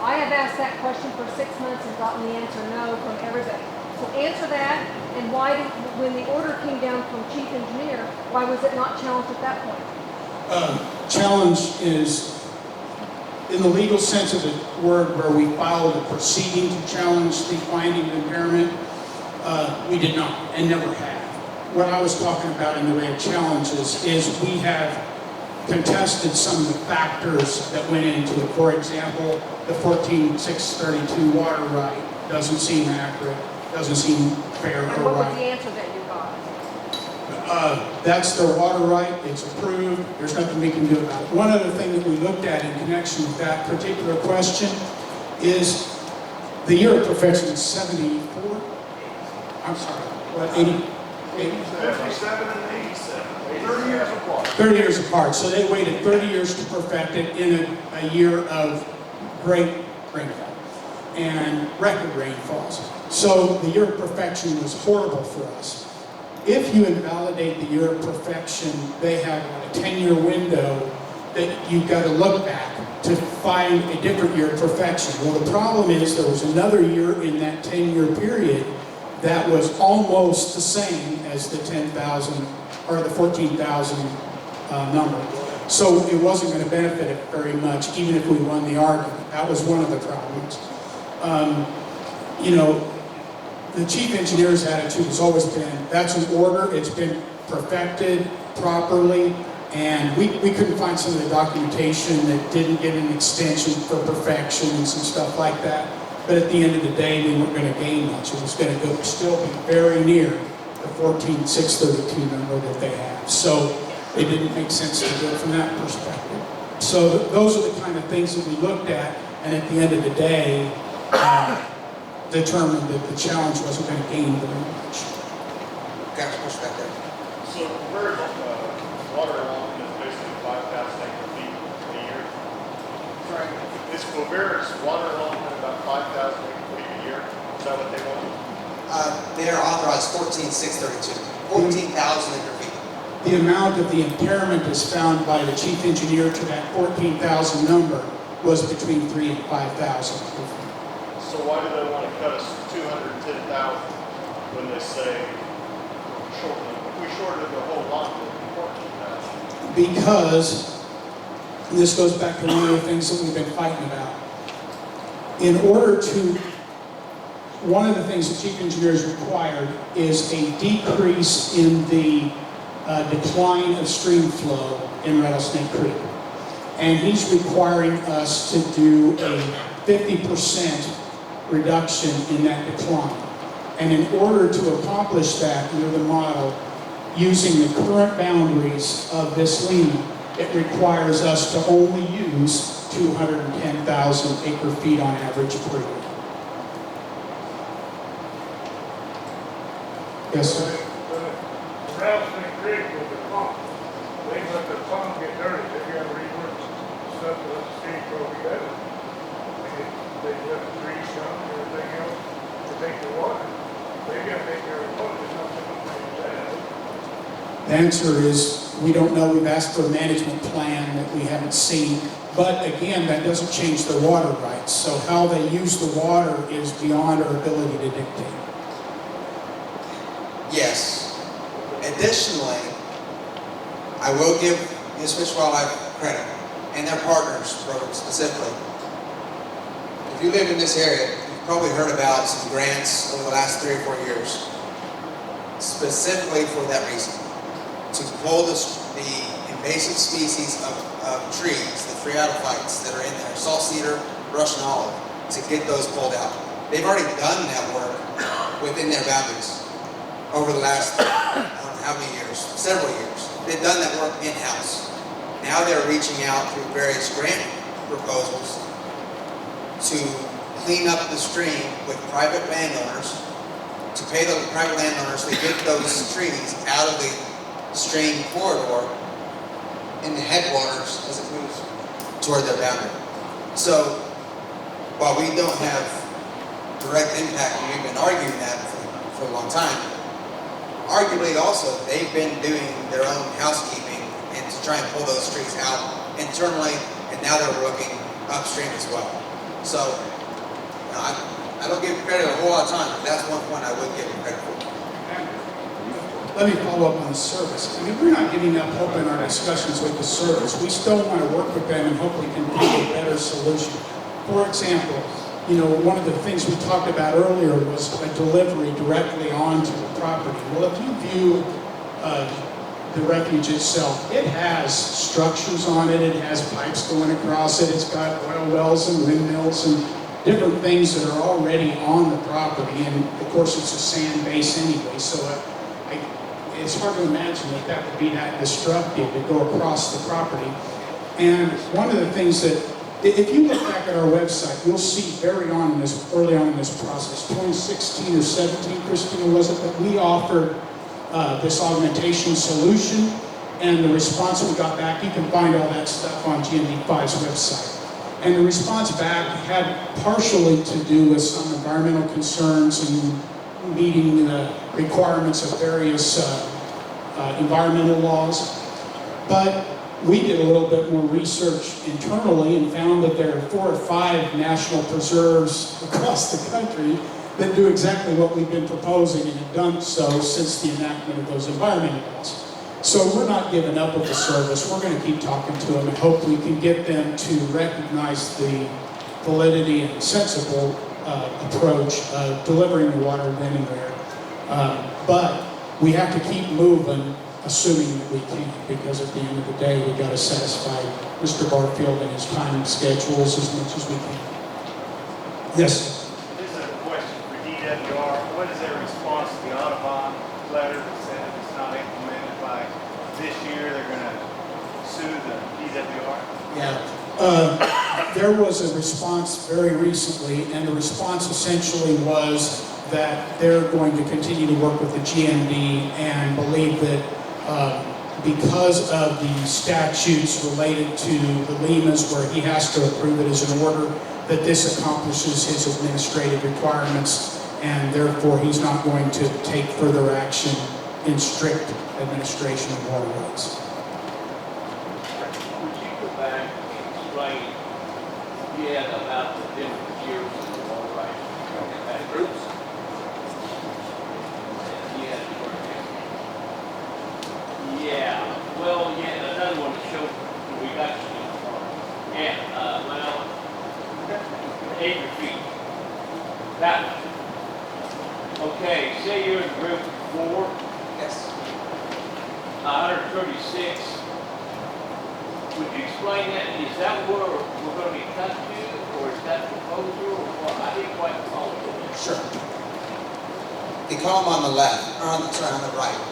I have asked that question for 6 months and gotten the answer no from everybody. So answer that, and why did, when the order came down from chief engineer, why was it not challenged at that point? Challenge is, in the legal sense of the word, where we filed a proceeding to challenge the finding of impairment, we did not and never have. What I was talking about in the way of challenges is we have contested some of the factors that went into it. For example, the 14632 water right doesn't seem accurate, doesn't seem fair And or what was right. the answer that you got? That's their water right, it's approved, there's nothing we can do about it. One other thing that we looked at in connection with that particular question is the year of perfection is 74. I'm sorry, what, 80? 57 and 87, 30 years apart. 30 years apart, so they waited 30 years to perfect it in a year of great rainfall and record rainfalls. So the year of perfection was horrible for us. if you invalidate the year of perfection, they have a 10-year window that you've got to look back to find a different year of perfection. Well, the problem is there was another year in that 10-year period that was almost the same as the 10,000 or the 14,000 number. So it wasn't going to benefit it very much, even if we won the argument. That was one of the problems. You know, the chief engineer's attitude has always been, that's an order, it's been perfected properly, and we couldn't find some of the documentation that didn't get an extension for perfection and some stuff like that. But at the end of the day, we weren't going to gain much. It was going to go still be very near the 14,632 number that they have. So it didn't make sense to do it from that perspective. So those are the kind of things that we looked at, and at the end of the day, determined that the challenge wasn't going to gain very much. Got your perspective. So Converge, water allotment is basically 5,000 acre feet a year. Sorry. Is Converge's water allotment about 5,000 acre feet a year? Is that what they want? They are authorized 14,632, 14,000 acre feet. The amount of the impairment as found by the chief engineer to that 14,000 number was between 3,000 and 5,000. So why do they want to cut us 210,000 when they say we shorted the whole lot to 14,000? Because, and this goes back to one of the things that we've been fighting about. In order to, one of the things the chief engineer has required is a decrease in the decline of stream flow in Rattlesnake Creek. And he's requiring us to do a 50% reduction in that decline. And in order to accomplish that under the model, using the current boundaries of this lima, it requires us to only use 210,000 acre feet on average per year. Yes, sir. The Rattlesnake Creek was a pump. They let the pump get dirty. They got to rework stuff to let the street go better. They let the trees down and everything else to take the water. They got to take care of the water. There's nothing to do that. The answer is, we don't know. We've asked for a management plan that we haven't seen. But again, that doesn't change their water rights. So how they use the water is beyond our ability to dictate. Yes. Additionally, I will give New Fish Wildlife credit, and their partners program specifically. If you live in this area, you've probably heard about some grants over the last 3 or 4 years, specifically for that reason, to pull the invasive species of trees, the phreatophytes that are in there, salt cedar, Russian olive, to get those pulled out. They've already done that work within their boundaries over the last, I don't know how many years, several years. They've done that work in-house. Now they're reaching out through various grant proposals to clean up the stream with private landowners, to pay those private landowners to get those trees out of the stream corridor in the headwaters as it moves toward their boundary. So while we don't have direct impact, and we've been arguing that for a long time, arguably also they've been doing their own housekeeping and to try and pull those trees out internally, and now they're working upstream as well. So I don't give credit a whole lot of time, but that's one point I would give them credit for. Let me follow up on the service. I mean, we're not giving up hope in our discussions with the service. We still want to work with them and hopefully can find a better solution. For example, you know, one of the things we talked about earlier was a delivery directly onto the property. Well, if you view the refuge itself, it has structures on it, it has pipes going across it, it's got oil wells and windmills and different things that are already on the property, and of course it's a sand base anyway, so it's hard to imagine that that would be that destructive to go across the property. And one of the things that, if you look back at our website, you'll see early on in this process, 2016 or 17, Christina, was it, that we offered this augmentation solution, and the response we got back, you can find all that stuff on GMD5's website. And the response back had partially to do with some environmental concerns and meeting requirements of various environmental laws. But we did a little bit more research internally and found that there are 4 or 5 national preserves across the country that do exactly what we've been proposing and have done so since the enactment of those environmental laws. So we're not giving up with the service. We're going to keep talking to them and hope we can get them to recognize the validity and sensible approach of delivering the water anywhere. But we have to keep moving, assuming that we can, because at the end of the day, we got to satisfy Mr. Barfield and his time schedules as much as we can. Yes. This is a question for DWR. What is their response to the Audubon letter that said if it's not implemented by this year, they're going to sue the DWR? Yeah. There was a response very recently, and the response essentially was that they're going to continue to work with the GMD and believe that because of the statutes related to the LEMAs where he has to approve it as an order, that this accomplishes his administrative requirements, and therefore he's not going to take further action in strict administration of water rights. Would you go back and explain yet about the different years of the water rights and groups? Yeah, well, yeah, another one to show we got you. Yeah, well, acre feet. That one. Okay, say you're in group 4. Yes. 136. Would you explain that? Is that where we're going to be cut to, or is that proposal, or what? I didn't quite follow it. Sure. The column on the left, or on the right.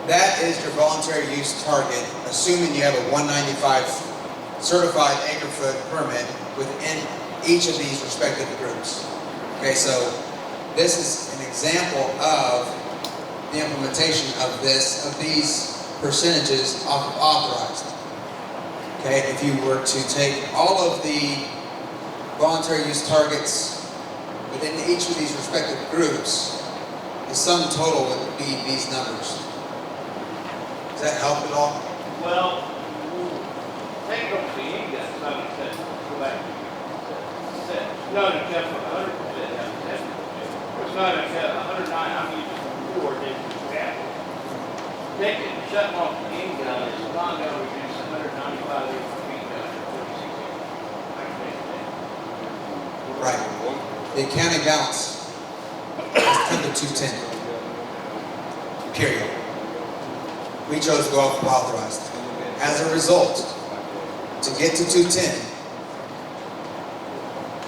That is your voluntary use target, assuming you have a 195 certified acre-foot permit within each of these respective groups. Okay, so this is an example of the implementation of these percentages authorized. Okay, if you were to take all of the voluntary use targets within each of these respective groups, the sum total would be these numbers. Does that help at all? Well, take over the index, not a test. Go back. Not a test for 100%. It's not a test. 109. I'm using 4 different examples. Taking shutting off the in gun is not going to reduce 195 acre feet down to 46 acres. Right. The accounting balance is 10 to 210. Period. We chose to go off authorized. As a result, to get to 210,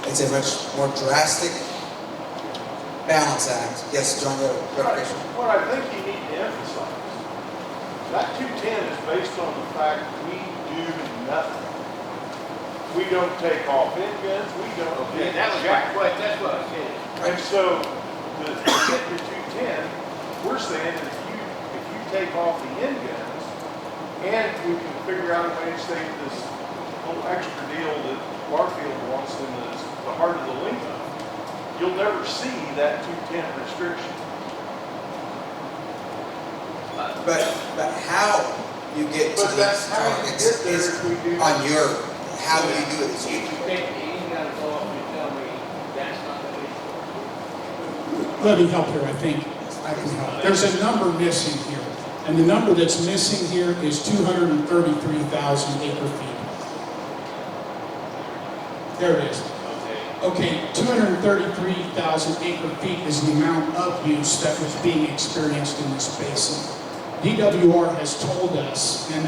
it's a much more drastic balance act. Yes, John, you have a clarification? What I think you need to emphasize, that 210 is based on the fact we do nothing. We don't take off in guns, we don't. Okay, that was my question. That's what I said. And so, to get to 210, we're saying that if you take off the end guns, and we can figure out a way to save this little extra deal that Barfield wants in the heart of the Lima, you'll never see that 210 restriction. But how you get to these targets is on your, how you do it is you. If you take the in gun off, you tell me that's not the issue. Let me help here, I think. I can help. There's a number missing here, and the number that's missing here is 233,000 acre feet. There it is. Okay, 233,000 acre feet is the amount of use that was being experienced in this basin. DWR has told us, and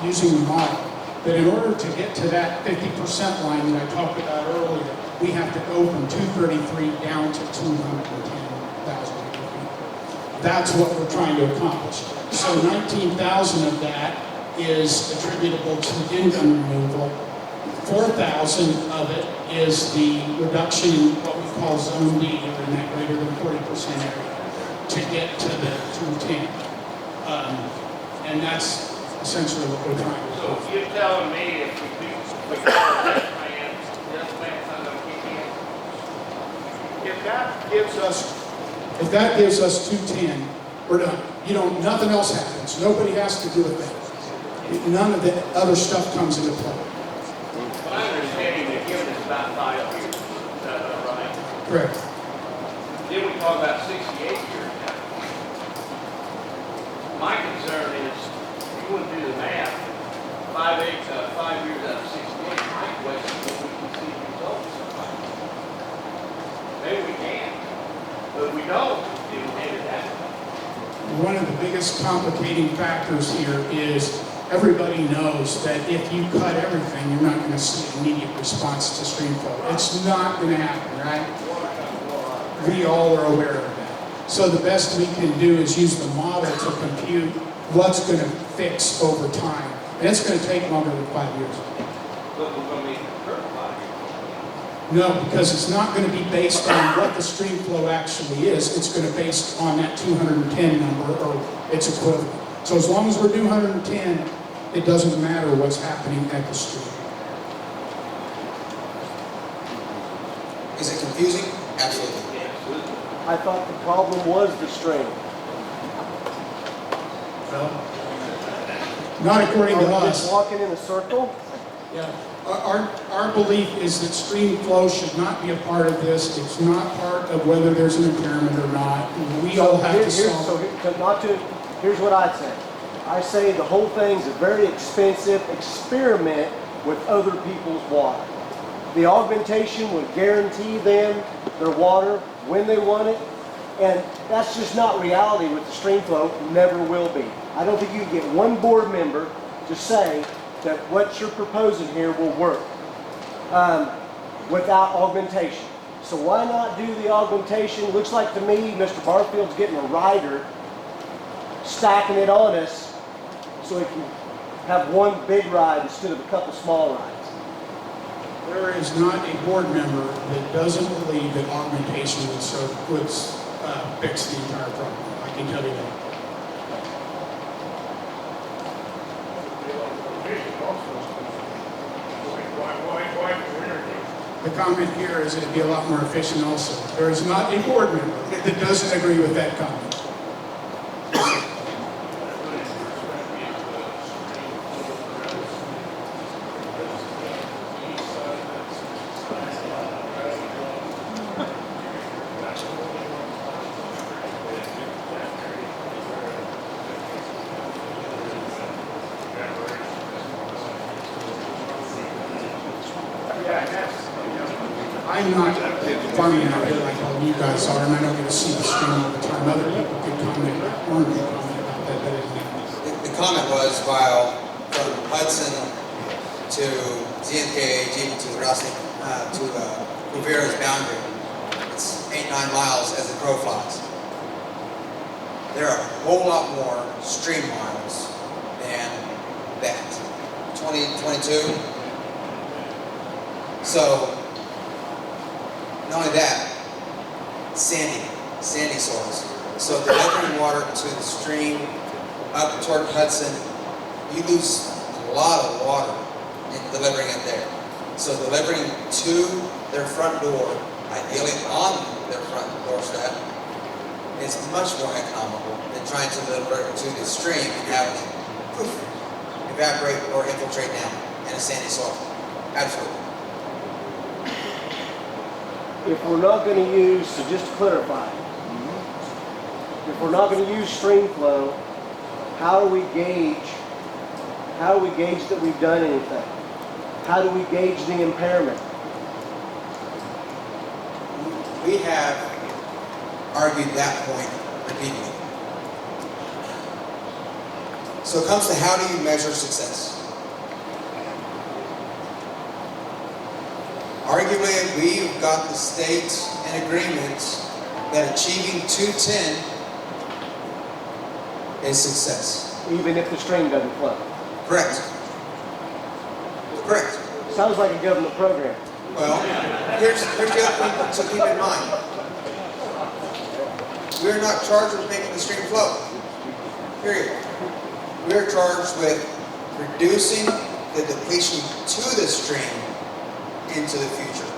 using the model, that in order to get to that 50% line that I talked about earlier, we have to go from 233 down to 210,000 acre feet. That's what we're trying to accomplish. So 19,000 of that is attributable to in-gun removal. 4,000 of it is the reduction in what we call zone D, or in that greater than 40% area, to get to the 210. And that's essentially what we're trying to do. So you're telling me if we call this plan's not going to kick in? If that gives us, if that gives us 210, we're done. You don't, nothing else happens. Nobody has to do a thing. None of the other stuff comes into play. My understanding, they've given us about 5 years, is that right? Correct. Then we talk about 68 years now. My concern is, if you want to do the math, 5 years out of 68, my question is when we can see results. Maybe we can, but if we don't, then we hand it that way. One of the biggest complicating factors here is everybody knows that if you cut everything, you're not going to see an immediate response to stream flow. It's not going to happen, right? We all are aware of that. So the best we can do is use the model to compute what's going to fix over time. And it's going to take longer than 5 years. But we're going to make it hurt 5 years. No, because it's not going to be based on what the stream flow actually is. It's going to be based on that 210 number or its equivalent. So as long as we're doing 110, it doesn't matter what's happening at the stream. Is it confusing? Absolutely. I thought the problem was the stream. Not according to Are we us. just walking in a circle? Yeah. Our belief is that stream flow should not be a part of this. It's not part of whether there's an impairment or not. We all have to solve. Here's what I say. I say the whole thing's a very expensive experiment with other people's water. The augmentation would guarantee them their water when they want it, and that's just not reality with the stream flow, never will be. I don't think you can get one board member to say that what you're proposing here will work without augmentation. So why not do the augmentation? Looks like to me Mr. Barfield's getting a rider, stacking it on us so we can have one big ride instead of a couple small rides. There is not a board member that doesn't believe that augmentation would fix the entire problem. I can tell you that. The comment here is it'd be a lot more efficient also. There is not a board member that doesn't agree with that comment. I'm not farming out here like all you guys are, and I don't get to see the stream all the time. Other people could comment, or could comment about that better than me. The comment was while from Hudson to ZNK, to Rossi, to Rivera's boundary, it's 8-9 miles as the crow flies. There are a whole lot more stream miles than that. 20, 22. So, not only that, sandy soils. So delivering water to the stream up toward Hudson, you lose a lot of water in delivering it there. So delivering to their front door, ideally on their front doorstep, is much more economical than trying to deliver it to the stream and having it poof, evaporate or infiltrate down in a sandy soil. Absolutely. If we're not going to use, so just to clarify, if we're not going to use stream flow, how do we gauge that we've done anything? How do we gauge the impairment? We have argued that point repeatedly. So it comes to how do you measure success? Arguably, we've got the state in agreement that achieving 210 is success. Even if the stream doesn't flow? Correct. Correct. Sounds like a government program. Well, here's the other thing to keep in mind. We're not charged with making the stream flow. Period. We're charged with reducing the depletion to the stream into the future.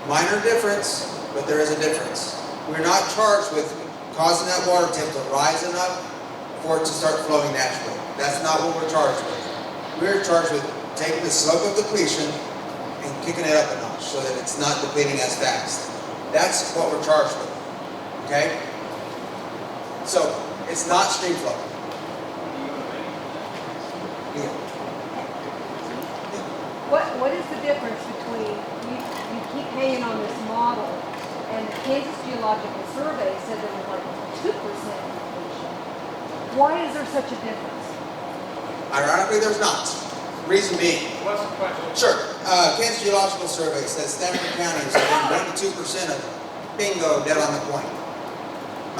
Minor difference, but there is a difference. We're not charged with causing that water table to rise enough for it to start flowing naturally. That's not what we're charged with. We're charged with taking the slope of depletion and kicking it up a notch so that it's not depleting as fast. That's what we're charged with, okay? So, it's not stream flow. Yeah. What is the difference between, you keep hanging on this model, and the Kansas Geological Survey said there was like 2% depletion. Why is there such a difference? Ironically, there's not. Reason being, What's the question? sure, Kansas Geological Survey says Stanford County is within 1 to 2% of bingo, dead on the point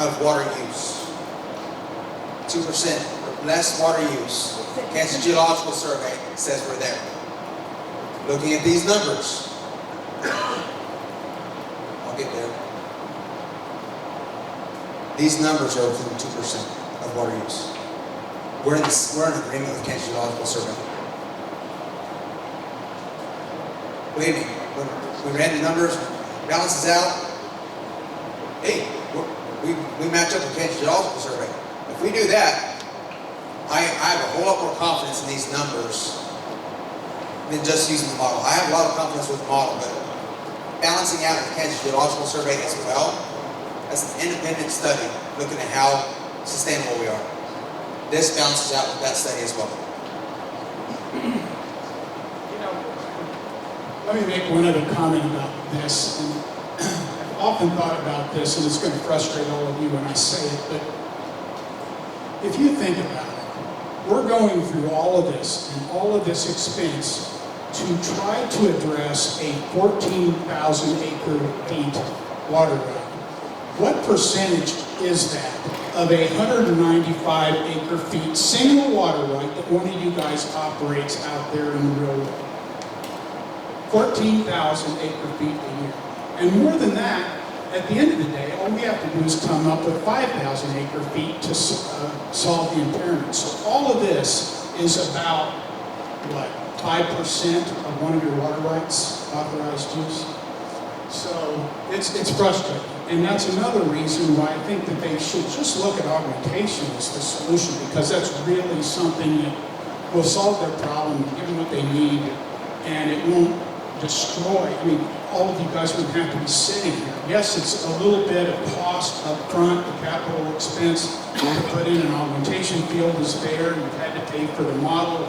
of water use. 2% or less water use. Kansas Geological Survey says we're there. Looking at these numbers, I'll get there. These numbers are within 2% of water use. We're in agreement with Kansas Geological Survey. Believe me, when we ran the numbers, balances out, hey, we match up with Kansas Geological Survey. If we do that, I have a whole lot more confidence in these numbers than just using the model. I have a lot of confidence with the model, but balancing out with Kansas Geological Survey as well, as an independent study looking at how sustainable we are. This balances out with that study as well. Let me make one other comment about this. And I've often thought about this, and it's going to frustrate all of you when I say it, but if you think about it, we're going through all of this and all of this expense to try to address a 14,000 acre feet water right. What percentage is that of a 195 acre feet single water right that one of you guys operates out there in the real world? 14,000 acre feet a year. And more than that, at the end of the day, all we have to do is come up with 5,000 acre feet to solve the impairment. So all of this is about, what, 5% of one of your water rights authorized use? So it's frustrating. And that's another reason why I think that they should just look at augmentation as the solution, because that's really something that will solve their problem, give them what they need, and it won't destroy. I mean, all of you guys would have to be sitting here. Yes, it's a little bit of cost up front, the capital expense to put in an augmentation field is there. You've had to pay for the model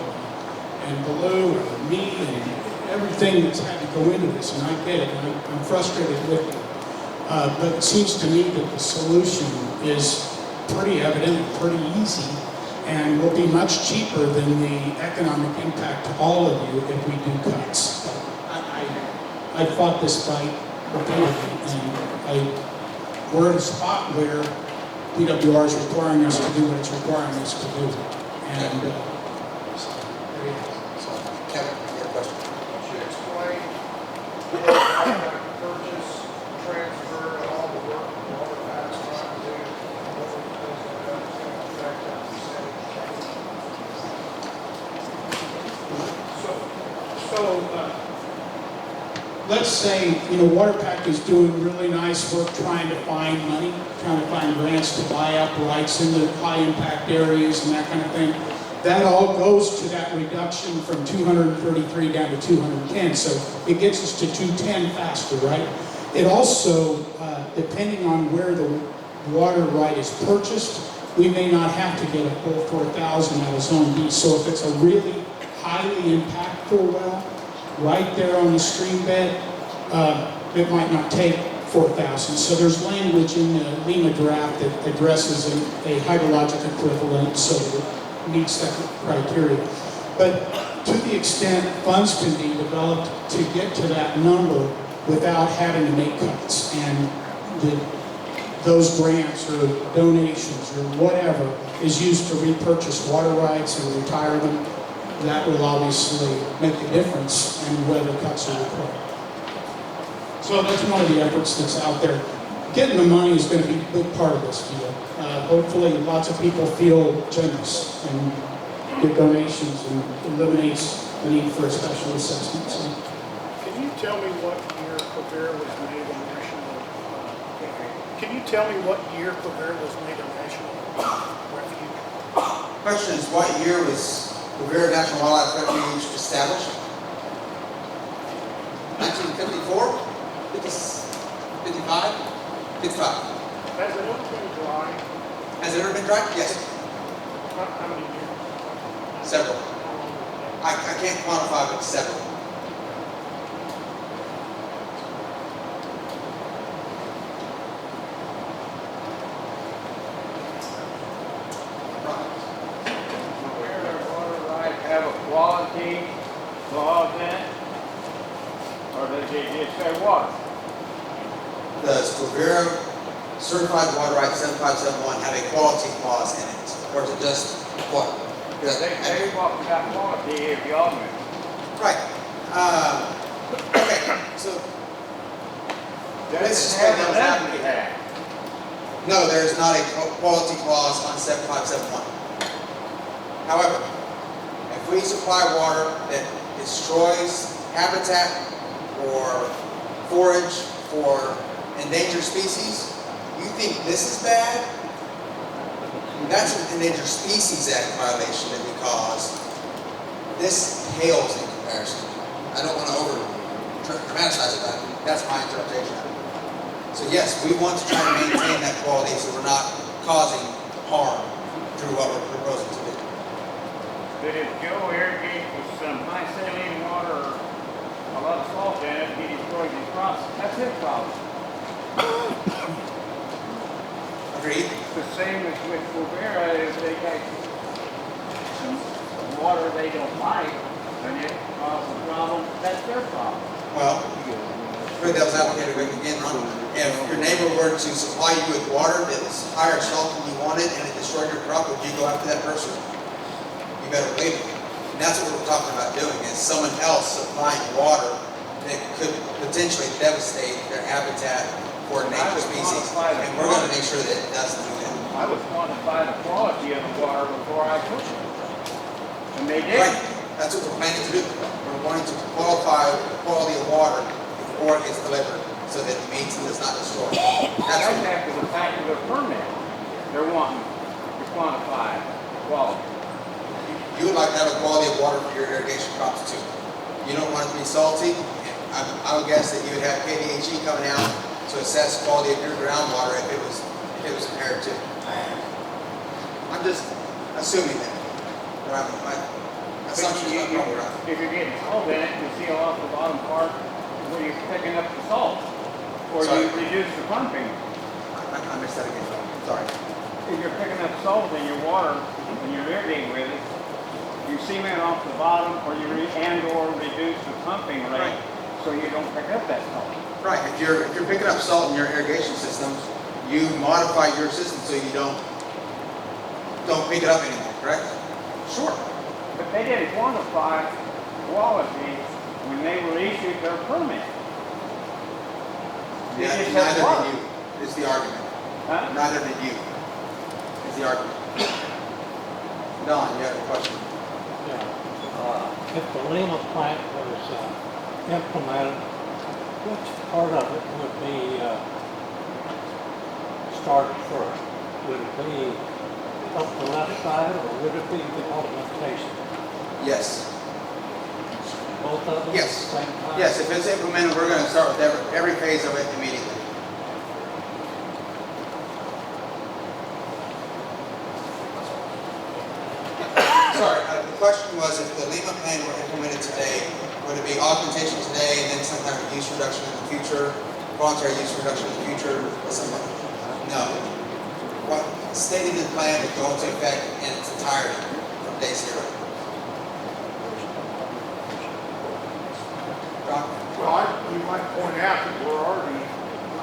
and Blue and me and everything that's had to go into this, and I get it, and I'm frustrated with it. But it seems to me that the solution is pretty evident, pretty easy, and will be much cheaper than the economic impact to all of you if we do cuts. I fought this fight repeatedly, and we're in a spot where PWR is requiring us to do what it's requiring us to do. And so there you go. So, Kevin, your question. Should explain the purchase, transfer, and all the work the water pack's trying to do, and what it does that's going to affect that percentage change. Let's say, WaterPack is doing really nice work trying to find money, trying to find grants to buy up rights in the high impact areas and that kind of thing. That all goes to that reduction from 233 down to 210, so it gets us to 210 faster, right? It also, depending on where the water right is purchased, we may not have to get a full 4,000 out of Zone B. So if it's a really highly impactful well, right there on the stream bed, it might not take 4,000. So there's language in the LEMA draft that addresses a hydrologic equivalent, so it meets that criteria. But to the extent funds can be developed to get to that number without having to make cuts, and those grants or donations or whatever is used to repurchase water rights and retire them, that will obviously make a difference in whether cuts are required. So that's one of the efforts that's out there. Getting the money is going to be a big part of this deal. Hopefully lots of people feel generous and get donations, and eliminates the need for a special assessment. So. Can you tell me what year Quivira was made on National Can you tell me what year Quivira was made a national refuge? Question is, what year was Rivera National Wildlife Refuge established? 1954? 55? 55. Has it ever been dry? Has it ever been dry? Yes, How many years? several. I can't quantify, but several. Where water rights have a quality clause in it? Or does it just say water? Does Rivera Certified Water Rights 7571 have a quality clause in it? Or is it just water? They say what that quality is the argument. Right. Okay, so let's just go down Doesn't that. have. No, there is not a quality clause on 7571. However, if we supply water that destroys habitat or forage for endangered species, you think this is bad? That's an Endangered Species Act violation that we cause. This pales in comparison. I don't want to over dramatize it, but that's my interpretation of it. So yes, we want to try to maintain that quality so we're not causing harm through what we're proposing to do. But if Joe irrigates with some high saline water or a lot of salt in it, he destroys his crops, that's his problem. Agreed? The same as with Quivira, if they got some water they don't like, and it causes a problem, that's their problem. Well, for devil's advocate again, Ron, if your neighbor were to supply you with water that was higher salt than you wanted and it destroyed your crop, would you go after that person? You better believe it. And that's what we're talking about doing, is someone else supplying water that could potentially devastate their habitat for endangered species. And we're going to make sure that it doesn't do that. I would quantify the quality of the water before I took it. And they did. Right, that's what we're planning to do. We're wanting to qualify the quality of water before it gets delivered so that it meets and does not destroy. That's after the fact of the permit. They're wanting to quantify quality. You would like to have a quality of water for your irrigation crops too. You don't want it to be salty. I would guess that you would have KDHE coming out to assess quality of your groundwater if it was impaired too. I'm just assuming that. My assumption is not wrong. If you're getting salt in it, you seal off the bottom part where you're picking up the salt. Or Sorry. you reduce the pumping. I missed that again. Sorry. If you're picking up salt in your water and you're irrigating with it, you cement off the bottom or you or reduce the pumping rate Right. so you don't pick up that salt. Right. If you're picking up salt in your irrigation system, you modify your system so you don't pick it up anymore. Correct? Sure. But they didn't quantify quality when they were issued their permit. They Yeah, just said neither water. did you. Is the argument. Huh? Neither did you. Is the argument. Don, you have a question? If the Lima plant was implemented, which part of it would be started first? Would it be up the left side or would it be the augmentation? Yes. Both of them Yes. at the same time? Yes, if it's implemented, we're going to start with every phase of it immediately. Sorry, the question was if the Lima plan were implemented today, would it be augmentation today and then some kind of use reduction in the future, voluntary use reduction in the future, or something? No. What stated in the plan would go into effect in its entirety from day zero. Ron? Well, you might point out that we're already,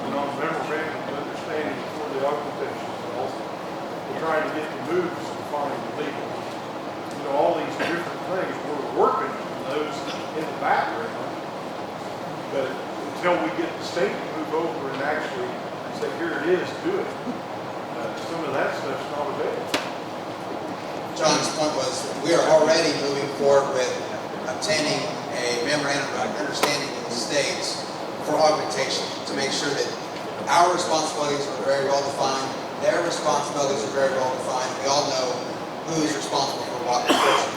memorandum of understanding for the augmentation wells. We're trying to get the moves finally legal. All these different things, we're working on those in the background. But until we get the state to move over and actually say, here it is, do it. Some of that stuff's not available. John's point was, we are already moving forward with obtaining a memorandum of understanding with the states for augmentation to make sure that Our responsibilities are very well defined. Their responsibilities are very well defined. We all know who is responsible for what portion.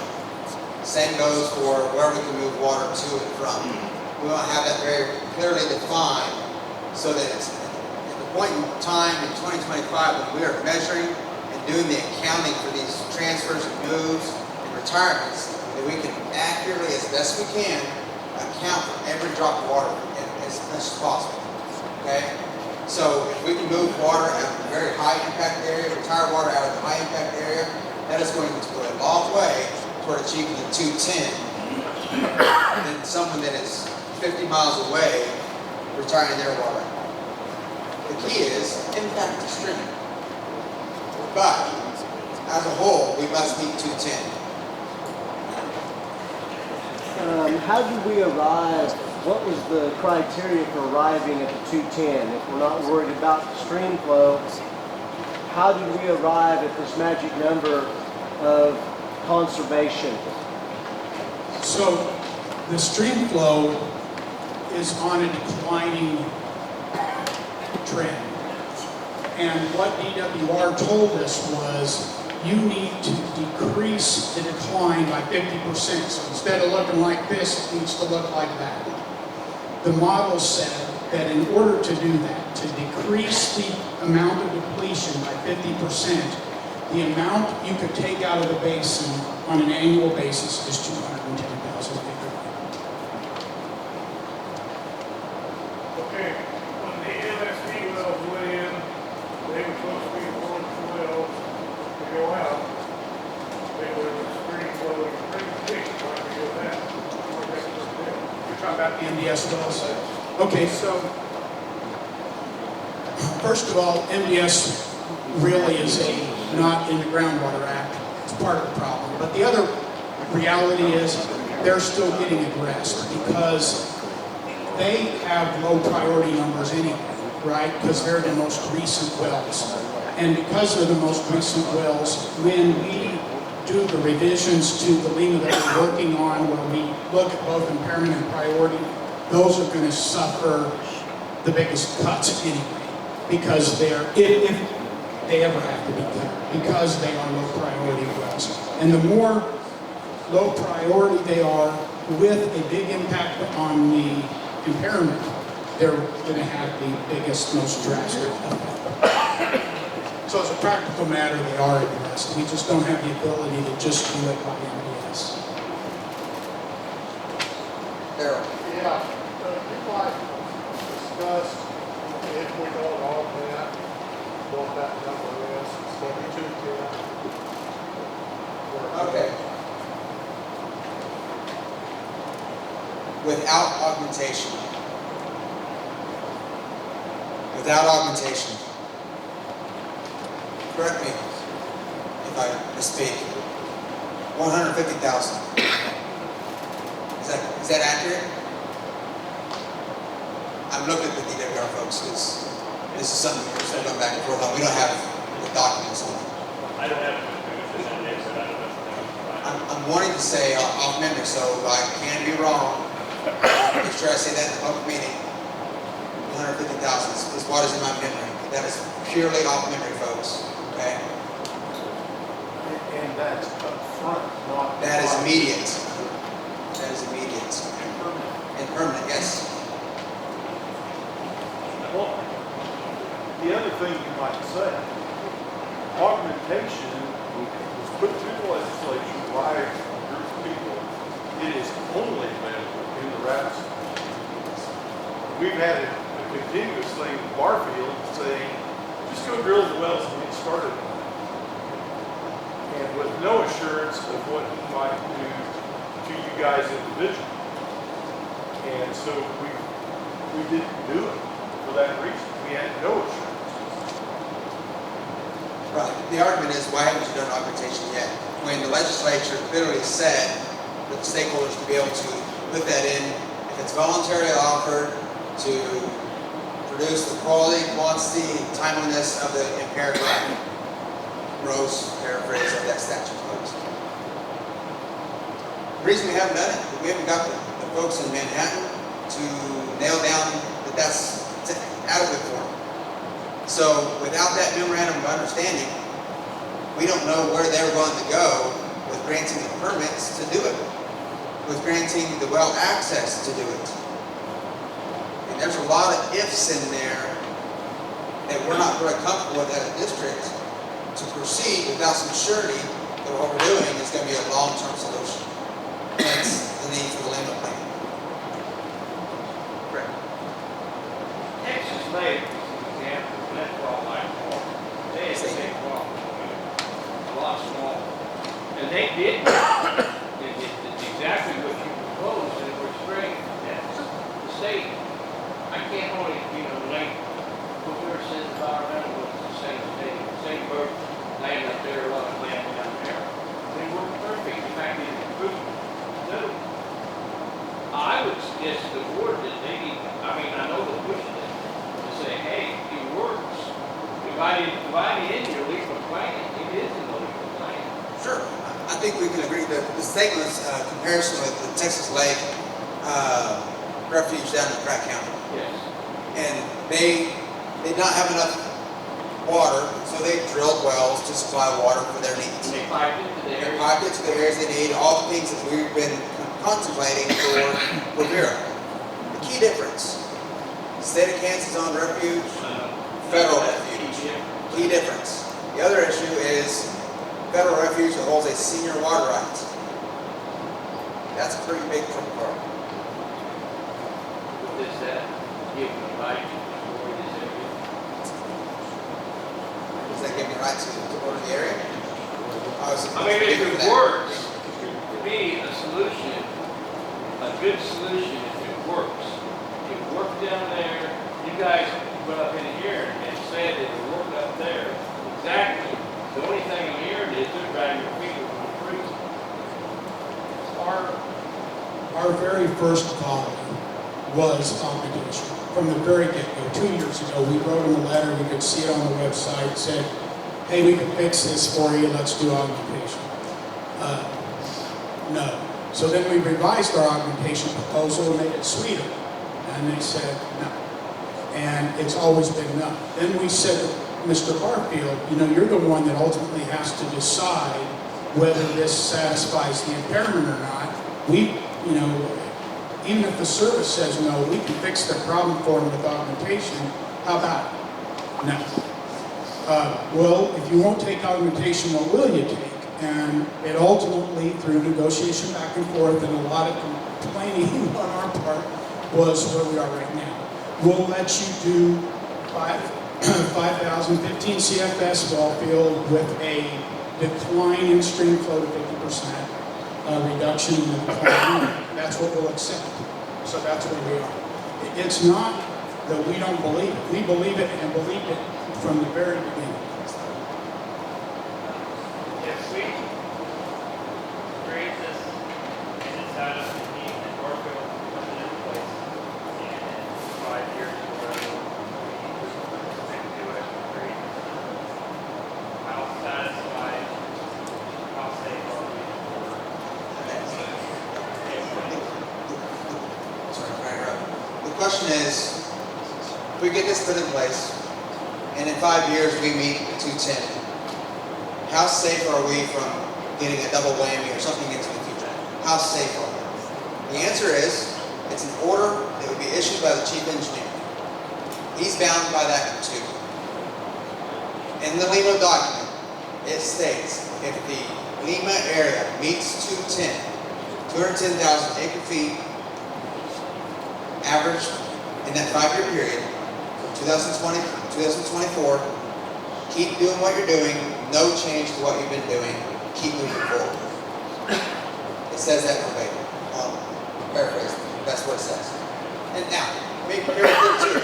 Same goes for where we can move water to and from. We want to have that very clearly defined so that it's at the point in time in 2025 when we are measuring and doing the accounting for these transfers and moves and retirements, that we can accurately, as best we can, account for every drop of water as much as possible. Okay? So if we can move water out of a very high impact area, retire water out of the high impact area, that is going to go a long way toward achieving the 210 than someone that is 50 miles away retiring their water. The key is impact to stream. But as a whole, we must meet 210. How did we arrive, what was the criteria for arriving at the 210? If we're not worried about the stream flow, how did we arrive at this magic number of conservation? So the stream flow is on a declining trend. And what DWR told us was you need to decrease the decline by 50%. So instead of looking like this, it needs to look like that. The model said that in order to do that, to decrease the amount of depletion by 50%, the amount you could take out of the basin on an annual basis is 210,000 acre. Okay, when the MSD wells went in, they were supposed to be the ones wells to go out. They were stream flowing pretty quick, trying to go that. You're talking about the MDS wells? Okay, so first of all, MDS really is not in the Groundwater Act. It's part of the problem. But the other reality is they're still getting addressed because they have low priority numbers anyway, right? Because they're the most recent wells. And because they're the most recent wells, when we do the revisions to the LEMA that we're working on, where we look at both impairment and priority, those are going to suffer the biggest cuts anyway, because they're, if they ever have to be cut, because they are low priority wells. And the more low priority they are with a big impact on the impairment, they're going to have the biggest, most drastic effect. So as a practical matter, they are addressed. We just don't have the ability to just do it by MDS. Daryl. Yeah, you might discuss if we don't augment what that number is, it's 2210. Okay. Without augmentation. Without augmentation. Correct me if I misspeak. 150,000. Is that accurate? I'm looking at the DWR folks because this is something we're still going back and forth on. We don't have the documents on it. I don't have the index, but I don't know. I'm wanting to say off memory, so I can be wrong. Make sure I say that in the public meeting. 150,000 is what is in my memory. That is purely off memory, folks. Okay? And that's up front, not. That is immediate. That is immediate. And permanent, yes. Well, the other thing you might say, augmentation was put through the legislation by a group of people. It is only available in the rapid zone. We've had a continuous thing with Barfield saying, just go drill the wells and get started. And with no assurance of what he might do to you guys individually. And so we didn't do it for that reason. We had no assurance. Right. The argument is, why haven't you done augmentation yet? When the legislature clearly said that the stakeholders to be able to put that in, if it's voluntarily offered, to produce the quality, quantity, timeliness of the impaired right. Gross paraphrase of that statute, folks. The reason we haven't done it, we haven't got the folks in Manhattan to nail down that that's adequate for them. So without that memorandum of understanding, we don't know where they're going to go with granting the permits to do it, with granting the well access to do it. And there's a lot of ifs in there that we're not very comfortable with as a district to proceed without some surety that what we're doing is going to be a long-term solution. Hence the need for the Lima plan. Correct. Texas made an example, and that's all like water. They had a big problem, a lot smaller. And they did, it's exactly what you proposed, and we're straight, that's the state. I can't only, link what we were saying environmental was the same state, same bird, land up there, a lot of land down there. They work perfect, in fact, it's improved. No, I would suggest to the board that they need, I know they're pushing it, to say, hey, it works. Divide it in your legal plan, it is in the legal plan. Sure. I think we can agree that the statement's comparison with the Texas Lake refuge down in Pratt County. Yes. And they did not have enough water, so they drilled wells to supply water for their needs. And they piped it to the They area. piped it to the areas they need, all the things that we've been contemplating for Rivera. The key difference, state of Kansas owned refuge, federal refuge. Key difference. The other issue is federal refuge that holds a senior water right. That's a pretty big trouble card. With this, give them the right to explore this area. Does that give me right to order the area? If it works, to me, a solution, a good solution if it works. It worked down there, you guys went up in here and said that it worked up there. Exactly. The only thing I'm hearing is they're dragging your feet on the creek. Our very first call was augmentation. From the very get-go, 2 years ago, we wrote them a letter, you could see it on the website, said, hey, we can fix this for you, let's do augmentation. No. So then we revised our augmentation proposal and made it sweeter. And they said no. And it's always been no. Then we said, Mr. Barfield, you're the one that ultimately has to decide whether this satisfies the impairment or not. Even if the service says no, we can fix the problem for them with augmentation. How about it? No. Well, if you won't take augmentation, what will you take? And it ultimately, through negotiation back and forth and a lot of complaining on our part, was where we are right now. We'll let you do 5,015 CFS well field with a decline in stream flow to 50%, reduction in the decline. That's what we'll accept. So that's where we are. It's not that we don't believe it. We believe it and believed it from the very beginning. If we create this and decide on the need and Barfield comes into place and in 5 years or whatever, we do it, create how satisfied, how safe are we The question is, if we get this put in place, and in 5 years we meet the 210, how safe are we from getting a double whammy or something into the future? How safe are we? The answer is, it's an order that would be issued by the chief engineer. He's bound by that too. In the Lima document, it states, if the Lima area meets 210,000 acre feet averaged in that 5-year period, from 2020 to 2024, keep doing what you're doing, no change to what you've been doing, keep moving forward. It says that verbatim. Paraphrase, that's what it says. And now, let me be very clear too.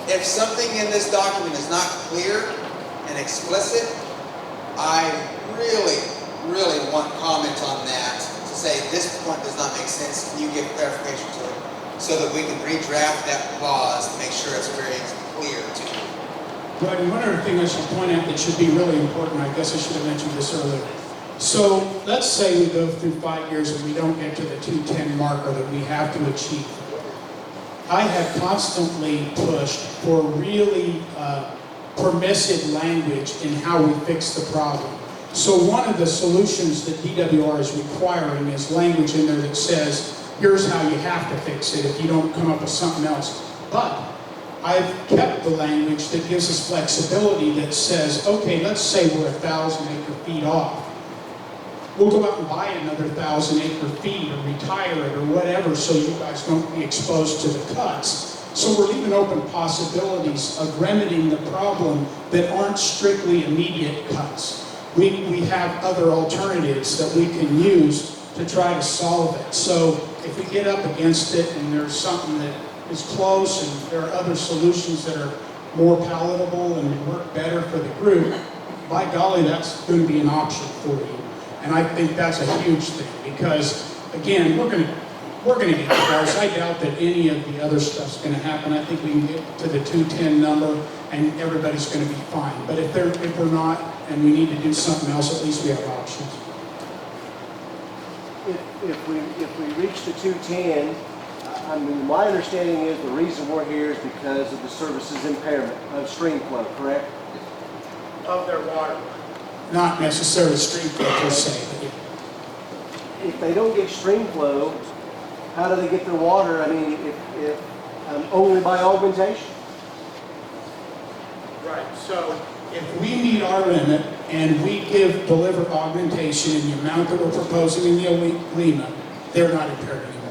If something in this document is not clear and explicit, I really want comment on that to say this point does not make sense. Can you give clarification to it so that we can redraft that clause to make sure it's very clear to you? But one other thing I should point out that should be really important, I guess I should have mentioned this earlier. So let's say we go through 5 years and we don't get to the 210 marker that we have to achieve. I have constantly pushed for really permissive language in how we fix the problem. So one of the solutions that DWR is requiring is language in there that says, here's how you have to fix it if you don't come up with something else. But I've kept the language that gives us flexibility that says, okay, let's say we're 1,000 acre-feet off. We'll go out and buy another 1,000 acre-feet or retire it or whatever so you guys don't be exposed to the cuts. So we're leaving open possibilities of remedying the problem that aren't strictly immediate cuts. We have other alternatives that we can use to try to solve it. So if we get up against it and there's something that is close and there are other solutions that are more palatable and work better for the group, by golly, that's going to be an option for you. And I think that's a huge thing because, again, we're going to get close. I doubt that any of the other stuff's going to happen. I think we can get to the 210 number and everybody's going to be fine. But if we're not and we need to do something else, at least we have options. If we reach the 210, I mean, my understanding is the reason we're here is because of the services impairment of stream flow, correct? Of their water. Not necessarily stream flow per se, but if they don't get stream flow, how do they get their water? I mean, if only by augmentation. Right, so if we meet our limit and we deliver augmentation in the amount that we're proposing in the Lima, they're not impaired anymore.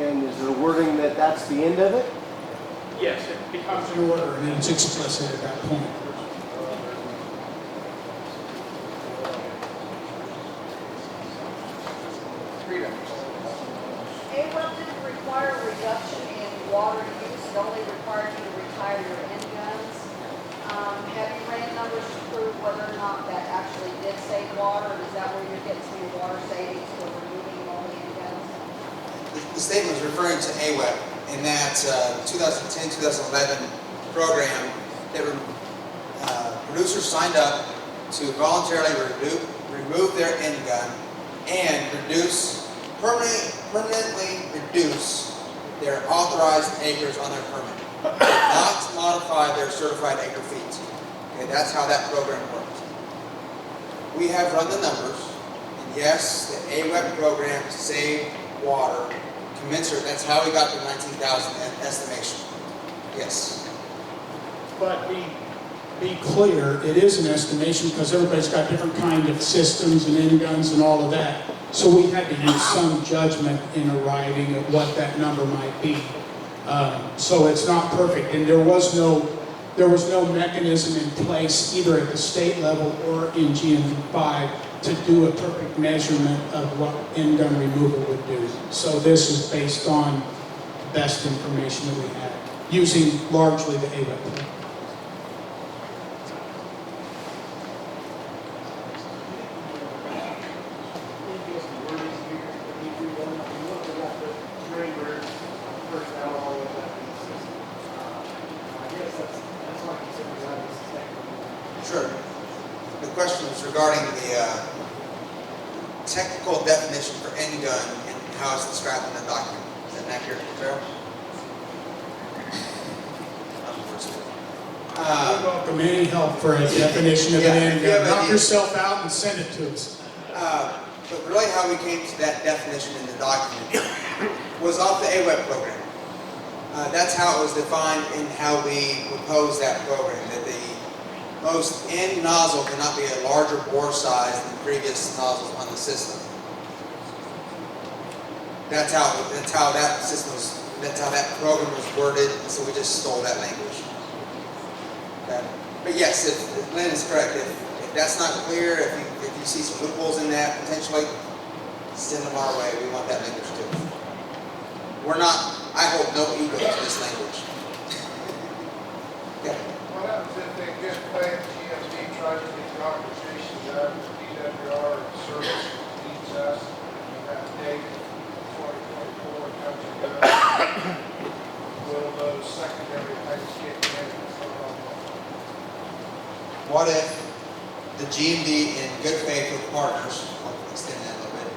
And is there wording that that's the end of it? yes, it becomes An order, and it's explicit at that point. AWEP didn't require a reduction in water use, it only required you to retire your end guns. Have you ran numbers to prove whether or not that actually did save water, or is that where you're getting some of your water savings for removing all the end guns? The statement was referring to AWEP in that 2010-2011 program that producers signed up to voluntarily remove their end gun and permanently reduce their authorized acres on their permit, not to modify their certified acre feet. Okay, that's how that program works. We have run the numbers, and yes, the AWEP program saved water commensurate. That's how we got the 19,000 estimation. Yes. But be clear, it is an estimation because everybody's got different kind of systems and end guns and all of that. So we had to use some judgment in arriving at what that number might be. So it's not perfect, and there was no mechanism in place either at the state level or in GMV5 to do a perfect measurement of what end gun removal would do. So this is based on best information that we had, using largely the AWEP. Sure. The question was regarding the technical definition for end gun and how it's described in the document. Is that accurate, Carol? Welcome any help for a definition of an end gun. Knock yourself out and send it to us. But really how we came to that definition in the document was off the AWEP program. That's how it was defined in how we proposed that program, that the most end nozzle cannot be a larger bore size than previous nozzles on the system. That's how that system was, that's how that program was worded, and so we just stole that language. Okay. But yes, if Lynn is correct, if that's not clear, if you see some loopholes in that potentially, send them our way. We want that language too. We're not, I hold no ego to this language. Okay. What happens if they get faith, GMD tries to get conversations out with DWR and service needs us, and that date, 2024 comes and goes? Will those secondary things kick in? What if the GMD in good faith with partners, I'll extend that a little bit,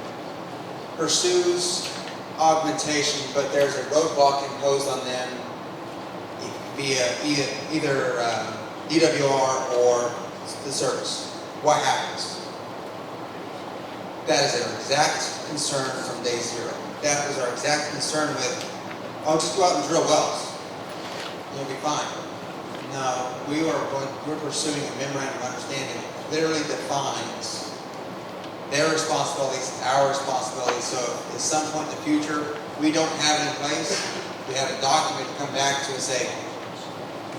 pursues augmentation, but there's a roadblock imposed on them via either DWR or the service. What happens? That is our exact concern from day zero. That was our exact concern with, oh, just go out and drill wells. You'll be fine. No, we're pursuing a memorandum of understanding that literally defines their responsibilities, our responsibilities. So if at some point in the future we don't have it in place, we have a document to come back to and say,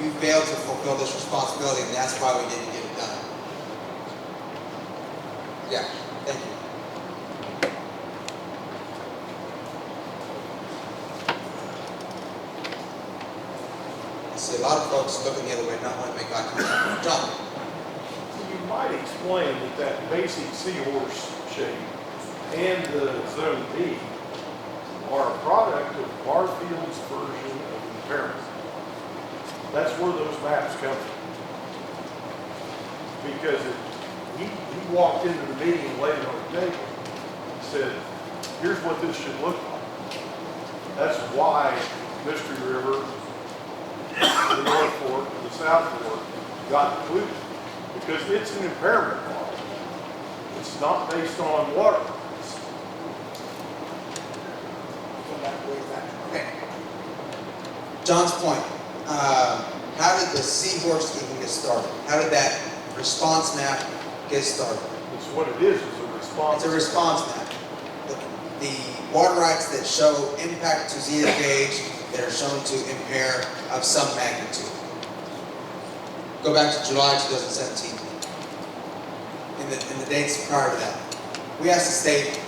you failed to fulfill this responsibility, and that's why we didn't get it done. Yeah, thank you. I see a lot of folks looking the other way, not wanting to make eye contact. John? You might explain that basic seahorse shape and the zone D are a product of Barfield's version of impairment. That's where those maps come from. Because he walked into the meeting and laid it on the table and said, here's what this should look like. That's why Mystery River, the North Fork, and the South Fork got included. Because it's an impairment model. It's not based on water. Okay. John's point. How did the seahorse even get started? How did that response map get started? It's what it is a response. It's a response map. The water rights that show impact to zenith gauge that are shown to impair of some magnitude. Go back to July 2017. In the dates prior to that. We asked the state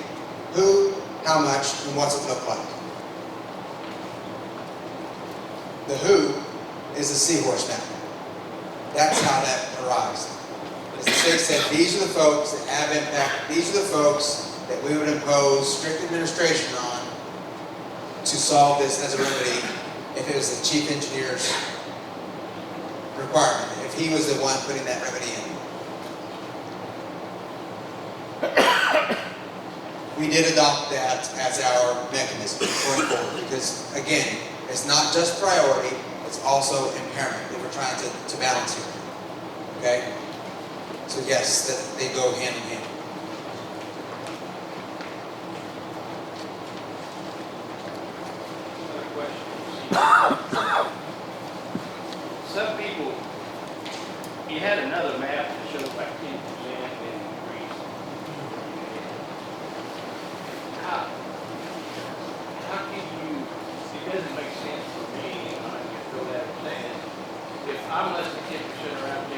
who, how much, and what's it look like. The who is the seahorse map. That's how that arrives. As the state said, these are the folks that have impact, these are the folks that we would impose strict administration on to solve this as a remedy if it was the chief engineer's requirement, if he was the one putting that remedy in. We did adopt that as our mechanism going forward because, again, it's not just priority, it's also impairment that we're trying to balance here. Okay? So yes, that they go hand in hand. Another question. Some people, you had another map that shows like 10% increase. How can you, it doesn't make sense for me, and I just go down and say it. If I'm less than 10% around 10%,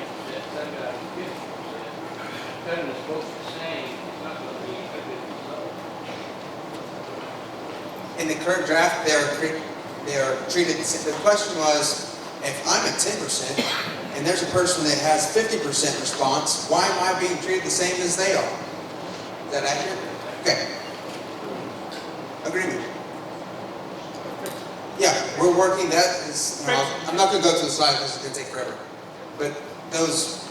some guy is 50%, cutting is both the same, it's not going to be a good result. In the current draft, they are treated, the question was, if I'm at 10% and there's a person that has 50% response, why am I being treated the same as they are? Is that accurate? Okay. Agreement. Yeah, we're working, that is, I'm not going to go through the slide because it's going to take forever. But those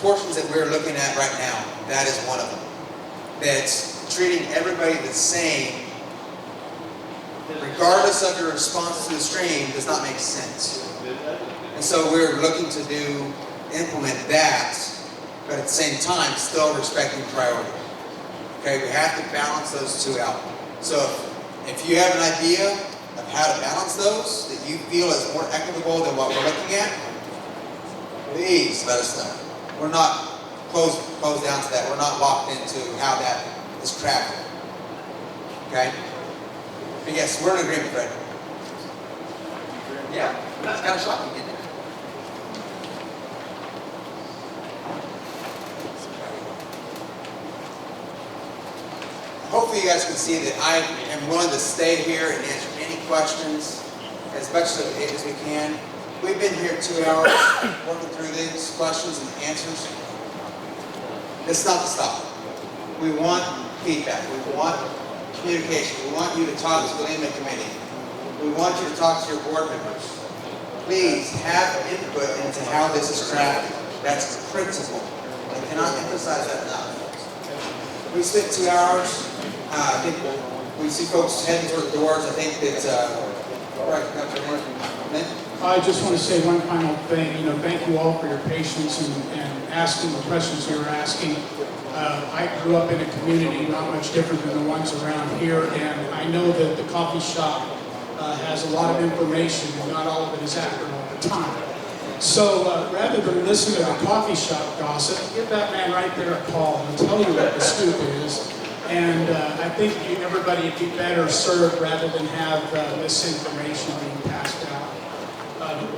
portions that we're looking at right now, that is one of them. That's treating everybody the same, regardless of your response to the stream, does not make sense. And so we're looking to implement that, but at the same time, still respecting priority. Okay, we have to balance those two out. So if you have an idea of how to balance those that you feel is more equitable than what we're looking at, please let us know. We're not closed down to that. We're not locked into how that is crafted. Okay? But yes, we're in agreement, Fred. Yeah, that's kind of shocking, isn't it? Hopefully you guys can see that I am willing to stay here and answer any questions as much as we can. We've been here 2 hours working through these questions and answers. It's not to stop. We want feedback. We want communication. We want you to talk to the Lima Committee. We want you to talk to your board members. Please have input into how this is crafted. That's critical. I cannot emphasize that enough. We spent 2 hours. I think We see folks heading toward the doors. I think that, right, Dr. Lynn? I just want to say one final thing. Thank you all for your patience and asking the questions you were asking. I grew up in a community not much different than the ones around here, and I know that the coffee shop has a lot of information, and not all of it is accurate all the time. So rather than listen to the coffee shop gossip, give that man right there a call and tell you what the scoop is. And I think everybody would be better served rather than have misinformation being passed out.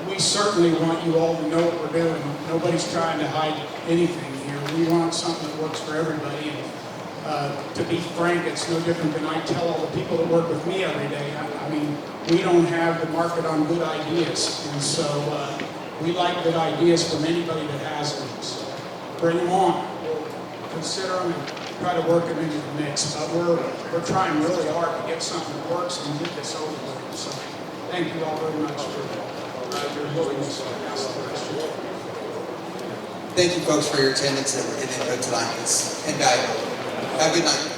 We certainly want you all to know what we're doing. Nobody's trying to hide anything here. We want something that works for everybody. And to be frank, it's no different than I tell all the people that work with me every day. I mean, we don't have the market on good ideas. And so we like good ideas from anybody that has them. So bring them on. Consider them and try to work them into the mix. But we're trying really hard to get something that works and get this over with. So thank you all very much for your willingness to ask the question. Thank you folks for your attendance and input tonight. It's invaluable. Have a good night.